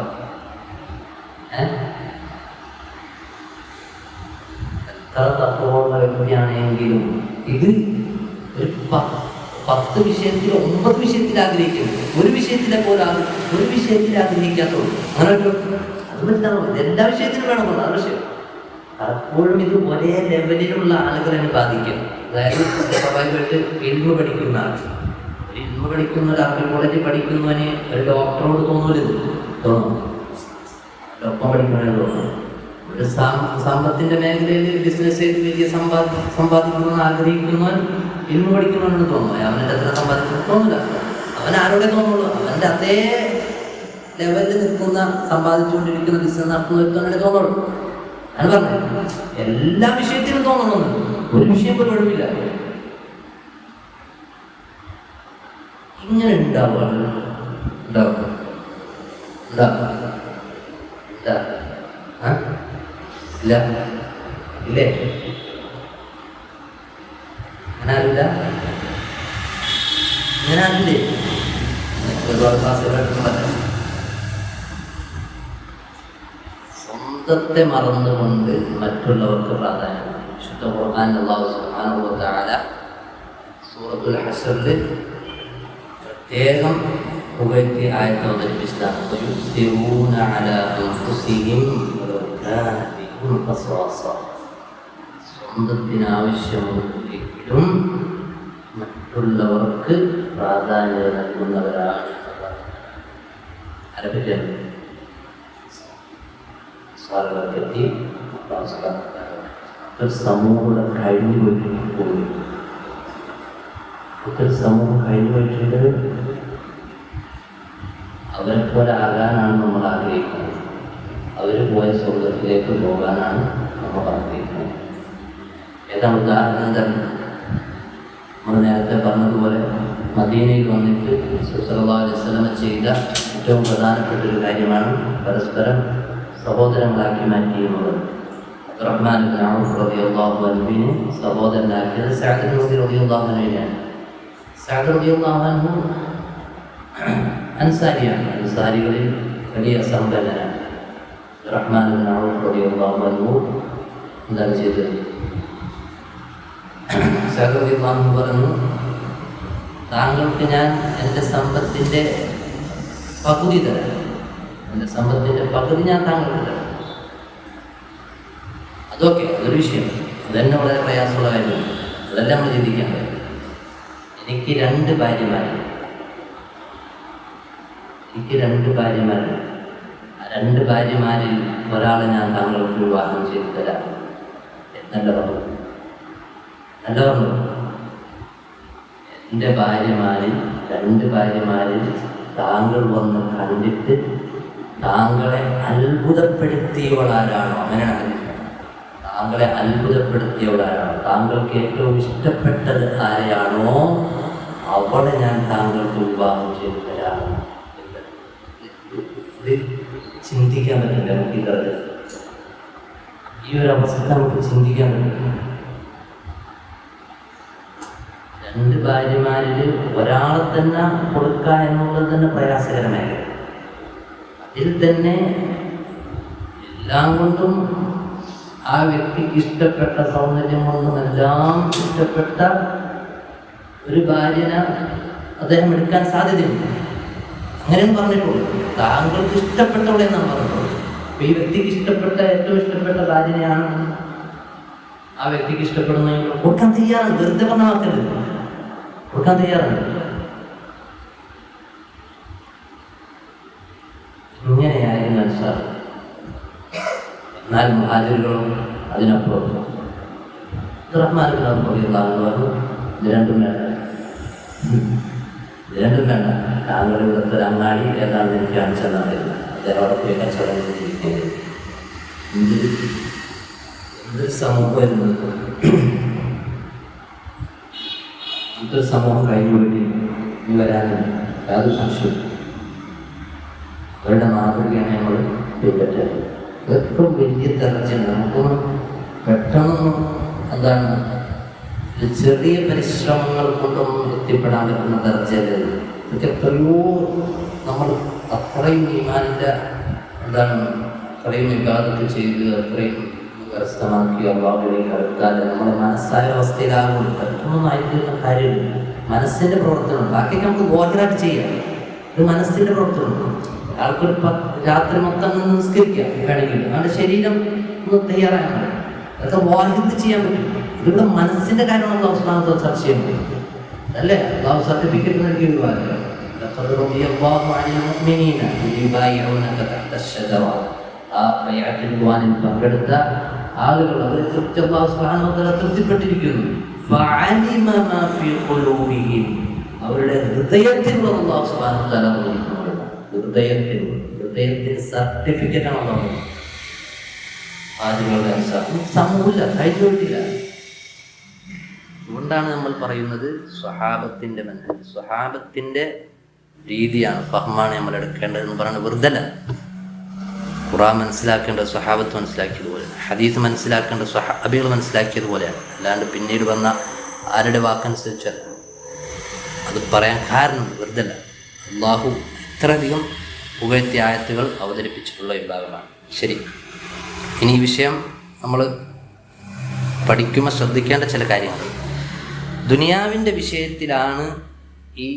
എത്ര തത്വമുള്ള വ്യക്തിയാണെങ്കിലും ഇത് ഒരു 10 വിഷയത്തിൽ 9 വിഷയത്തിൽ ആഗ്രഹിക്കുന്നു, ഒരു വിഷയത്തിലെ പോലെ ഒരു വിഷയത്തിൽ ആഗ്രഹിക്കാത്തുള്ളൂ. അങ്ങനെ അത് മനസ്സിലാവും. എല്ലാ വിഷയത്തിലും വേണമെന്നുള്ള ആ വിഷയം പലപ്പോഴും ഇത് ഒരേ ലെവലിലുള്ള ആളുകളെ ബാധിക്കും. അതായത് സ്വാഭാവികമായിട്ട് ഇൽമ പഠിക്കുന്ന ആൾ, ഇൽമ പഠിക്കുന്ന ഒരാൾ കോളേജിൽ പഠിക്കുന്നവന് ഒരു ഡോക്ടറോട് തോന്നൂലത് തോന്നും, ഒപ്പം പഠിക്കണേ തോന്നും. ഒരു സമ്പത്തിന്റെ മേഖലയിൽ ബിസിനസ് ചെയ്ത് വലിയ സമ്പാദിക്കണമെന്ന് ആഗ്രഹിക്കുന്നവൻ ഇൽമ പഠിക്കണമെന്ന് തോന്നുന്നു. അവൻ്റെ അത്ര സമ്പാദിക്കണം തോന്നില്ല, അവൻ ആരോടെ തോന്നുള്ളൂ, അവൻ്റെ അതേ ലെവലിൽ നിൽക്കുന്ന സമ്പാദിച്ചുകൊണ്ടിരിക്കുന്ന ബിസിനസ് നടത്തുന്നവർക്കാണ് തോന്നുള്ളൂ. അത് പറഞ്ഞു എല്ലാ വിഷയത്തിലും തോന്നണമെന്ന് ഒരു വിഷയം പോലും ഒഴിവില്ല. ഇങ്ങനെ ഉണ്ടാവുകയാണ് ഇല്ലേ? അങ്ങനെ ആരില്ല, ഇങ്ങനെ ആരില്ലേ? ഒരുപാട് ക്ലാസ്സുകൾ സ്വന്തത്തെ മറന്നുകൊണ്ട് മറ്റുള്ളവർക്ക് പ്രാധാന്യം. വിശുദ്ധ ഖുർആൻ അല്ലാഹു സുബ്ഹാനഹു വ തആല സൂറത്തുൽ ഹശ്റിൽ പ്രത്യേകം പുകഴ്ത്തി ആയത്ത് അവതരിപ്പിച്ചതാണ്. വയുസിറൂന അലാ അൻഫുസിഹിം വലൗ കാന ബിഹിം ഖസാസ. സ്വന്തത്തിനാവശ്യമുണ്ടെങ്കിലും മറ്റുള്ളവർക്ക് പ്രാധാന്യം നൽകുന്നവരാണ്. ആരെപ്പറ്റിയാണ്? സാറുകൾക്കെത്തി സമൂഹം കഴിഞ്ഞു പോയി. സമൂഹം കഴിഞ്ഞു പോയിട്ടുണ്ട്. അവരെ പോലെ ആകാനാണ് നമ്മൾ ആഗ്രഹിക്കുന്നത്. അവർ പോയ സ്വർഗത്തിലേക്ക് പോകാനാണ് നമ്മൾ ആഗ്രഹിക്കുന്നത്. ഏതാണ് ഉദാഹരണം തന്നെ? നമ്മൾ നേരത്തെ പറഞ്ഞതുപോലെ മദീനയിൽ വന്നിട്ട് സല്ലല്ലാഹു അലൈഹി വസല്ലം ചെയ്ത ഏറ്റവും പ്രധാനപ്പെട്ടൊരു കാര്യമാണ് പരസ്പരം സഹോദരങ്ങളാക്കി മാറ്റിയുള്ളത്. അബ്ദുറഹ്മാൻ ഇബ്നു ഔഫ് റളിയല്ലാഹു അൻഹുവിനെ സഹോദരനാക്കിയത് സഅദ് റളിയല്ലാഹു അൻഹുവിനെയാണ്. സഅദ് റളിയല്ലാഹു അൻഹു അൻസാരിയാണ്. അൻസാരികളിൽ വലിയ സമ്പന്നനാണ്. അബ്ദുറഹ്മാൻ ഇബ്നു ഔഫ് റളിയല്ലാഹു അൻഹു എന്താണ് ചെയ്തത്? സഅദ് റളിയല്ലാഹു അൻഹു പറഞ്ഞു, താങ്കൾക്ക് ഞാൻ എൻ്റെ സമ്പത്തിൻ്റെ പകുതി തരാം. എൻ്റെ സമ്പത്തിൻ്റെ പകുതി ഞാൻ താങ്കൾക്ക് തരാം. അതൊക്കെ അതൊരു വിഷയം. അതന്നെ വളരെ പ്രയാസമുള്ള കാര്യമാണ്. അതെല്ലാം നമ്മൾ ചിന്തിക്കാൻ പറ്റും. എനിക്ക് രണ്ട് ഭാര്യമാരുണ്ട്. ആ രണ്ട് ഭാര്യമാരിൽ ഒരാളെ ഞാൻ താങ്കൾക്ക് വിവാഹം ചെയ്തു തരാം എന്നല്ല പറഞ്ഞു. എൻ്റെ രണ്ട് ഭാര്യമാരിൽ താങ്കൾ വന്ന് കണ്ടിട്ട് താങ്കളെ അത്ഭുതപ്പെടുത്തിയവളാരാണോ, അങ്ങനെയാണ് താങ്കളെ അത്ഭുതപ്പെടുത്തിയവളാരാണോ, താങ്കൾക്ക് ഏറ്റവും ഇഷ്ടപ്പെട്ടത് ആരെയാണോ അവളെ ഞാൻ താങ്കൾക്ക് വിവാഹം ചെയ്തു തരാം. ഇത് ചിന്തിക്കാൻ പറ്റില്ല. നമുക്ക് ഈ ഒരു അവസ്ഥ നമുക്ക് ചിന്തിക്കാൻ പറ്റില്ല. രണ്ട് ഭാര്യമാരിൽ ഒരാളെ തന്നെ കൊടുക്കുക എന്നുള്ളത് തന്നെ പ്രയാസകരമായ. അതിൽ തന്നെ എല്ലാം കൊണ്ടും ആ വ്യക്തിക്ക് ഇഷ്ടപ്പെട്ട സൗന്ദര്യം കൊണ്ടും എല്ലാം ഇഷ്ടപ്പെട്ട ഒരു ഭാര്യനെ അദ്ദേഹം എടുക്കാൻ സാധ്യതയുണ്ട്. അങ്ങനെയും പറഞ്ഞിട്ടുള്ളൂ. താങ്കൾക്ക് ഇഷ്ടപ്പെട്ടവളെ എന്നാണ് പറഞ്ഞിട്ടുള്ളൂ. അപ്പൊ ഈ വ്യക്തിക്ക് ഇഷ്ടപ്പെട്ട ഏറ്റവും ഇഷ്ടപ്പെട്ട ഭാര്യനെയാണ് ആ വ്യക്തിക്ക് ഇഷ്ടപ്പെടുന്നെങ്കിൽ കൊടുക്കാൻ തയ്യാറാണ്. വെറുതെ പറഞ്ഞ വാക്കരുത്, കൊടുക്കാൻ തയ്യാറാണ്. ഇങ്ങനെയായിരുന്നു അൻസാർ. എന്നാൽ മുഹാജിറുകളും അതിനപ്പുറം അബ്ദുറഹ്മാൻ ഇബ്നു ഔഫ് റളിയല്ലാഹു അൻഹു ഇത് രണ്ടും വേണ്ട. താങ്കളുടെ ഇവിടുത്തെ ഒരു അങ്ങാടി ഏതാണെന്ന് എനിക്ക് കാണിച്ചെന്നാൽ അറിയില്ല. അദ്ദേഹം അവിടെ പോയി കച്ചവടം ചെയ്തിരിക്കുന്നത് എന്തൊരു സമൂഹമായിരുന്നു. ഇതൊരു സമൂഹം കഴിഞ്ഞു വേണ്ടി ഇനി വരാനുണ്ട്. യാതൊരു സംശയം. അവരുടെ മാതൃകയാണ് നമ്മൾ പിൻപറ്റുന്നത്. എപ്പോഴും വലിയ തലർച്ചയുണ്ട്. നമുക്കൊന്നും പെട്ടെന്നൊന്നും എന്താണ് ചെറിയ പരിശ്രമങ്ങൾ കൊണ്ടൊന്നും എത്തിപ്പെടാൻ പറ്റുന്ന തലർച്ചയല്ല. ഇതൊക്കെ എത്രയോ നമ്മൾ അത്രയും ഈമാനിൻ്റെ എന്താണ് അത്രയും വിവാദത്ത് ചെയ്ത് അത്രയും കരസ്ഥമാക്കി അള്ളാഹുവിലേക്ക് അടുത്താൽ നമ്മുടെ മനസ്സായ അവസ്ഥയിലാകും. പെട്ടെന്നൊന്നും ആയിരിക്കുന്ന കാര്യമില്ല. മനസ്സിൻ്റെ പ്രവർത്തനം ബാക്കിയൊക്കെ നമുക്ക് ബോധരായിട്ട് ചെയ്യാം. ഇത് മനസ്സിൻ്റെ പ്രവർത്തനം. ആൾക്കൊരു രാത്രി മൊത്തം നിസ്കരിക്കാം വേണമെങ്കിൽ. നമ്മുടെ ശരീരം ഒന്ന് തയ്യാറാണ്. അതൊക്കെ വാഹിദ് ചെയ്യാൻ പറ്റും. ഇതിവിടെ മനസ്സിൻ്റെ കാര്യമാണ് അള്ളാഹു സുബ്ഹാനഹു വ തആല ചർച്ച ചെയ്യുന്നത് അല്ലേ? അള്ളാഹു സർട്ടിഫിക്കറ്റ് നൽകിയ ഒരു കാര്യം. ആ ബൈഅത്തിൽ ഖുർആനിൽ പങ്കെടുത്ത ആളുകൾ അവരെ തൃപ്തിപ്പെട്ടിരിക്കുന്നു. അവരുടെ ഹൃദയത്തിൽ അല്ലാഹു സുബ്ഹാനഹു വ തആല ഹൃദയത്തിൽ ഹൃദയത്തിന് സർട്ടിഫിക്കറ്റാണ് ഉണ്ടാവുന്നത്. ആദ്യങ്ങളുടെ സമൂഹമില്ല, കഴിഞ്ഞിട്ടില്ല. അതുകൊണ്ടാണ് നമ്മൾ പറയുന്നത് സ്വഹാബത്തിൻ്റെ മനസ്സിൽ സ്വഹാബത്തിൻ്റെ രീതിയാണ്, ഫഹ്മാണ് നമ്മൾ എടുക്കേണ്ടതെന്ന് പറയുന്നത് വെറുതല്ല. ഖുർആൻ മനസ്സിലാക്കേണ്ടത് സ്വഹാബത്ത് മനസ്സിലാക്കിയതുപോലെയാണ്, ഹദീസ് മനസ്സിലാക്കേണ്ടത് സ്വഹാബികൾ മനസ്സിലാക്കിയതുപോലെയാണ്. അല്ലാണ്ട് പിന്നീട് വന്ന ആരുടെ വാക്കനുസരിച്ചല്ല. അത് പറയാൻ കാരണം വെറുതല്ല. അള്ളാഹു ഇത്രയധികം പുകഴ്ത്തിയ ആയത്തുകൾ അവതരിപ്പിച്ചിട്ടുള്ള വിഭാഗമാണ്. ശരി, ഇനി ഈ വിഷയം നമ്മൾ പഠിക്കുമ്പോൾ ശ്രദ്ധിക്കേണ്ട ചില കാര്യങ്ങൾ. ദുനിയാവിൻ്റെ വിഷയത്തിലാണ് ഈ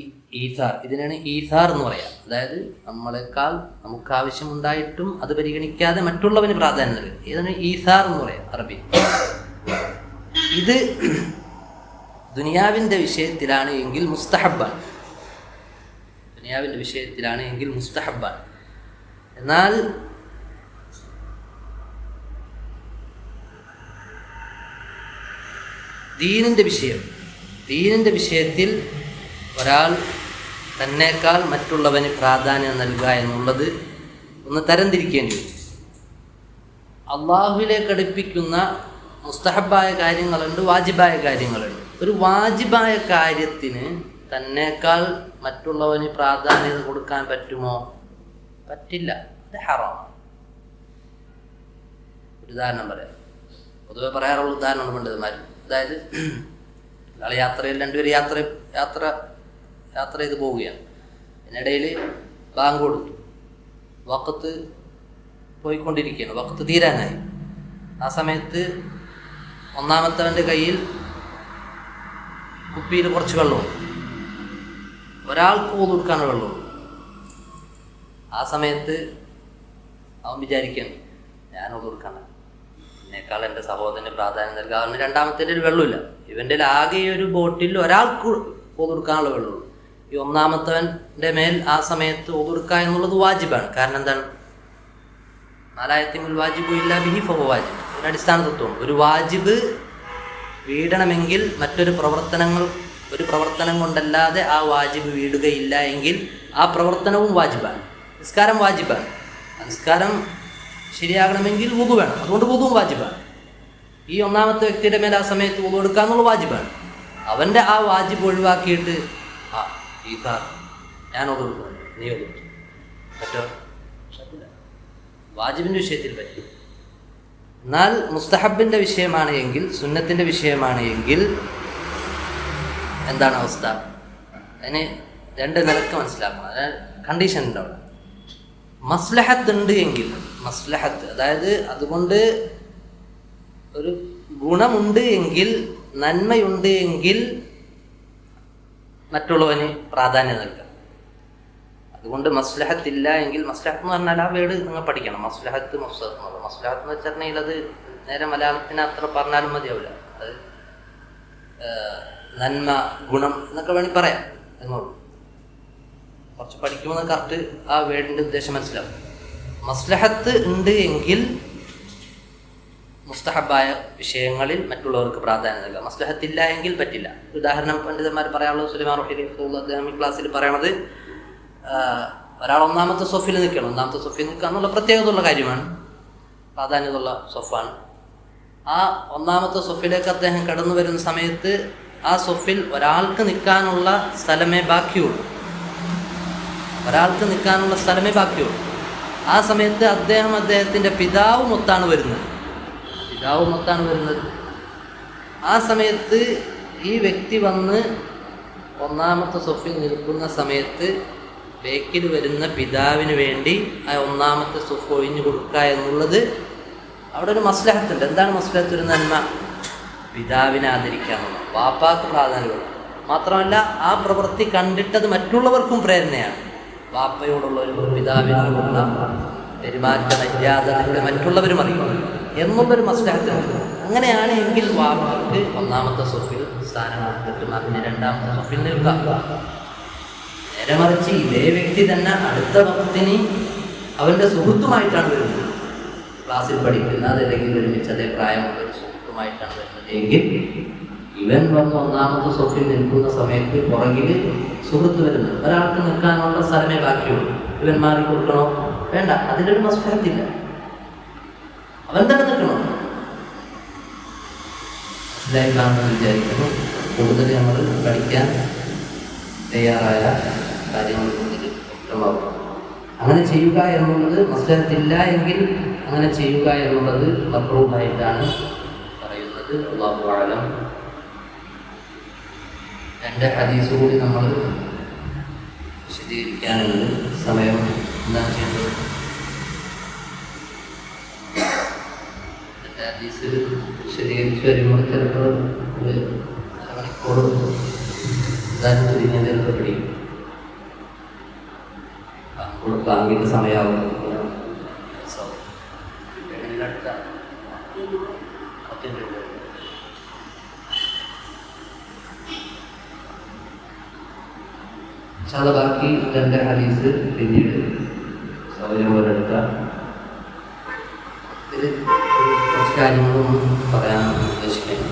ഈസാർ, ഇതിനാണ് ഈസാർ എന്ന് പറയാം. അതായത് നമ്മളെക്കാൾ നമുക്ക് ആവശ്യമുണ്ടായിട്ടും അത് പരിഗണിക്കാതെ മറ്റുള്ളവന് പ്രാധാന്യം നൽകുക. ഇതിന് ഈസാർ എന്ന് പറയാം അറബി. ഇത് ദുനിയാവിൻ്റെ വിഷയത്തിലാണ് എങ്കിൽ മുസ്തഹബ്ബാണ്. ദുനിയാവിൻ്റെ വിഷയത്തിലാണ് എങ്കിൽ മുസ്തഹബ്ബാണ്. എന്നാൽ ദീനിൻ്റെ വിഷയത്തിൽ ഒരാൾ തന്നേക്കാൾ മറ്റുള്ളവന് പ്രാധാന്യം നൽകുക എന്നുള്ളത് ഒന്ന് തരംതിരിക്കേണ്ടി വരും. അള്ളാഹുവിലേക്ക് അടുപ്പിക്കുന്ന മുസ്തഹബായ കാര്യങ്ങളുണ്ട്, വാജിബായ കാര്യങ്ങളുണ്ട്. ഒരു വാജിബായ കാര്യത്തിന് തന്നേക്കാൾ മറ്റുള്ളവന് പ്രാധാന്യത കൊടുക്കാൻ പറ്റുമോ? പറ്റില്ല. അത് ഹറാമാണ്. ഒരു ഉദാഹരണം പറയാം. പൊതുവെ പറയാറുള്ള ഉദാഹരണമാണ് പണ്ഡിതന്മാർ. അതായത് ഒരാൾ യാത്രയിൽ രണ്ടുപേരും യാത്ര ചെയ്ത് പോവുകയാണ്. ഇതിനിടയിൽ ബാങ്ക് കൊടുത്തു, വഖത്ത് പോയിക്കൊണ്ടിരിക്കുകയാണ്, വഖത്ത് തീരാനായി. ആ സമയത്ത് ഒന്നാമത്തവൻ്റെ കയ്യിൽ കുപ്പിയിൽ കുറച്ച് വെള്ളമുണ്ട്, ഒരാൾക്ക് wudu എടുക്കാൻ വെള്ളമുണ്ട്. ആ സമയത്ത് അവൻ വിചാരിക്കണം, ഞാൻ wudu എടുക്കണം, എന്നേക്കാൾ എൻ്റെ സഹോദരന് പ്രാധാന്യം നൽകുക. അവന് രണ്ടാമത്തേൻ്റെ ഒരു വെള്ളമില്ല. ഇവൻ്റെ ആകെ ഒരു ബോട്ടിൽ ഒരാൾക്ക് wudu എടുക്കാനുള്ള വെള്ളമുള്ളൂ. ഈ ഒന്നാമത്തവൻ്റെ മേൽ ആ സമയത്ത് wudu എടുക്കുക എന്നുള്ളത് വാജിബാണ്. കാരണം എന്താണ്? നാലായത്തിമുൽ വാജിബു ഇല്ലാ ബിഹി ഫഹുവ വാജിബ്. ഒരു അടിസ്ഥാന തത്വം. ഒരു വാജിബ് വീടണമെങ്കിൽ മറ്റൊരു പ്രവർത്തനം കൊണ്ടല്ലാതെ ആ വാജിബ് വീടുകയില്ല എങ്കിൽ ആ പ്രവർത്തനവും വാജിബാണ്. നിസ്കാരം വാജിബാണ്. നിസ്കാരം ശരിയാകണമെങ്കിൽ wudu വേണം. അതുകൊണ്ട് wuduവും വാജിബാണ്. ഈ ഒന്നാമത്തെ വ്യക്തിയുടെ മേൽ ആ സമയത്ത് wudu എടുക്കുക എന്നുള്ള വാജിബാണ്. അവൻ്റെ ആ വാജിബ് ഒഴിവാക്കിയിട്ട് ഞാൻ wudu എടുക്കണം, നീ wudu എടുക്കും, പറ്റോ? വാജിബിൻ്റെ വിഷയത്തിൽ പറ്റും. എന്നാൽ മുസ്തഹബിൻ്റെ വിഷയമാണ് എങ്കിൽ, സുന്നത്തിൻ്റെ വിഷയമാണ് എങ്കിൽ എന്താണ് അവസ്ഥ? അതിന് രണ്ട് നിലക്ക് മനസ്സിലാക്കണം. അതായത് കണ്ടീഷൻ ഉണ്ട് അവിടെ. മസ്ലഹത്ത് ഉണ്ട് എങ്കിൽ, മസ്ലഹത്ത് അതായത് അതുകൊണ്ട് ഒരു ഗുണമുണ്ട് എങ്കിൽ, നന്മയുണ്ട് എങ്കിൽ മറ്റുള്ളവന് പ്രാധാന്യം നൽകുക. അതുകൊണ്ട് മസ്ലഹത്ത് ഇല്ല എങ്കിൽ, മസ്ലഹത്ത് എന്ന് പറഞ്ഞാൽ ആ വേർഡ് നിങ്ങൾ പഠിക്കണം. മസ്ലഹത്ത് മഫ്സദത്ത് എന്നുള്ളത്. മസ്ലഹത്ത് എന്ന് വെച്ചിട്ടുണ്ടെങ്കിൽ അത് നേരെ മലയാളത്തിന് അത്ര പറഞ്ഞാലും മതിയാവില്ല. അത് നന്മ, ഗുണം എന്നൊക്കെ വേണമെങ്കിൽ പറയാം എന്നുള്ളൂ. കുറച്ച് പഠിക്കുമ്പോൾ കറക്റ്റ് ആ വേർഡിൻ്റെ ഉദ്ദേശം മനസ്സിലാവും. മസ്ലഹത്ത് ഉണ്ട് എങ്കിൽ മുസ്തഹബായ വിഷയങ്ങളിൽ മറ്റുള്ളവർക്ക് പ്രാധാന്യം നൽകുക. മസ്ലഹത്ത് ഇല്ല എങ്കിൽ പറ്റില്ല. ഉദാഹരണം പണ്ഡിതന്മാർ പറയാനുള്ളത്, സുലൈമാൻ റഹീലി അദ്ദേഹം ഈ ക്ലാസ്സിൽ പറയണത്, ഒരാൾ ഒന്നാമത്തെ സൊഫിൽ നിൽക്കണം. ഒന്നാമത്തെ സൊഫിൽ നിൽക്കുക എന്നുള്ള പ്രത്യേകതയുള്ള കാര്യമാണ്, പ്രാധാന്യമുള്ള സൊഫാണ്. ആ ഒന്നാമത്തെ സൊഫിലേക്ക് അദ്ദേഹം കടന്നു വരുന്ന സമയത്ത് ആ സൊഫിൽ ഒരാൾക്ക് നിൽക്കാനുള്ള സ്ഥലമേ ബാക്കിയുള്ളൂ. ആ സമയത്ത് അദ്ദേഹത്തിൻ്റെ പിതാവുമൊത്താണ് വരുന്നത്. ആ സമയത്ത് ഈ വ്യക്തി വന്ന് ഒന്നാമത്തെ സൊഫിൽ നിൽക്കുന്ന സമയത്ത് ബേക്കിൽ വരുന്ന പിതാവിന് വേണ്ടി ആ ഒന്നാമത്തെ സൊഫ് ഒഴിഞ്ഞു കൊടുക്കുക എന്നുള്ളത് അവിടെ ഒരു മസ്ലഹത്തുണ്ട്. എന്താണ് മസ്ലഹത്ത്? ഒരു നന്മ, പിതാവിനെ ആദരിക്കാനുള്ള, വാപ്പാക്ക് പ്രാധാന്യം. മാത്രമല്ല ആ പ്രവൃത്തി കണ്ടിട്ടത് മറ്റുള്ളവർക്കും പ്രേരണയാണ്. വാപ്പയോടുള്ള ഒരു പിതാവിനോടുള്ള പെരുമാറ്റ മര്യാദകളെ മറ്റുള്ളവരും അറിയും എന്നുള്ളൊരു മസ്ലഹത്തുണ്ട്. അങ്ങനെയാണ് എങ്കിൽ വാപ്പക്ക് ഒന്നാമത്തെ സൊഫിൽ സ്ഥാനം കൊടുത്തിട്ടും അതിന് രണ്ടാമത്തെ സൊഫിൽ നിൽക്കാം. നേരെ മറിച്ച് ഇതേ വ്യക്തി തന്നെ അടുത്ത വക്തിന് അവൻ്റെ സുഹൃത്തുമായിട്ടാണ് വരുന്നത്, ക്ലാസ്സിൽ പഠിക്കുന്ന അതല്ലെങ്കിൽ ഒരുമിച്ച് അതേ പ്രായമുള്ള ഒരു സുഹൃത്തുമായിട്ടാണ് വരുന്നത് എങ്കിൽ ഇവൻ വന്ന് ഒന്നാമത്തെ സൊഫിൽ നിൽക്കുന്ന സമയത്ത് പുറകിൽ സുഹൃത്ത് വരുന്നത്, ഒരാൾക്ക് നിൽക്കാനുള്ള സ്ഥലമേ ബാക്കിയുള്ളൂ. ഇവൻ മാറി കൊടുക്കണോ? വേണ്ട, അതിലൊരു മസ്ഫഹത്തില്ല. അവൻ തന്നെ നിൽക്കണം. മനസ്സിലായിക്കാണെന്ന് വിചാരിക്കുന്നു. കൂടുതൽ നമ്മൾ പഠിക്കാൻ തയ്യാറായ കാര്യങ്ങൾ കൂടുതൽ വ്യക്തമാകും. അങ്ങനെ ചെയ്യുക എന്നുള്ളത് മസ്ഫഹത്തില്ല എങ്കിൽ അങ്ങനെ ചെയ്യുക എന്നുള്ളത് മക്റൂഹായിട്ടാണ് പറയുന്നത്. അല്ലാഹു അഅലം. എൻ്റെ ഹദീസ് കൂടി നമ്മൾ വിശദീകരിക്കാനുണ്ട്. സമയം എന്താണ് ചെയ്യേണ്ടത്? എൻ്റെ ഹദീസ് വിശദീകരിച്ച് വരുമ്പോൾ ചിലപ്പോൾ ഒരു അരമണിക്കൂർ എന്തായാലും ചുരുങ്ങിയതിലൊക്കെ പിടിക്കും. ബാങ്കിൻ്റെ സമയമാകും. ബാക്കി രണ്ട് ഹദീസ് പിന്നീട് സൗകര്യം പോലെ എടുക്കാം. ഇതിൽ കുറച്ച് കാര്യങ്ങളൊന്നും പറയാൻ ഉദ്ദേശിക്കുന്നു.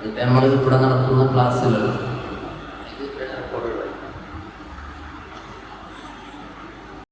ഇപ്പം നമ്മൾ ഇവിടെ നടത്തുന്ന ക്ലാസ്സുകൾ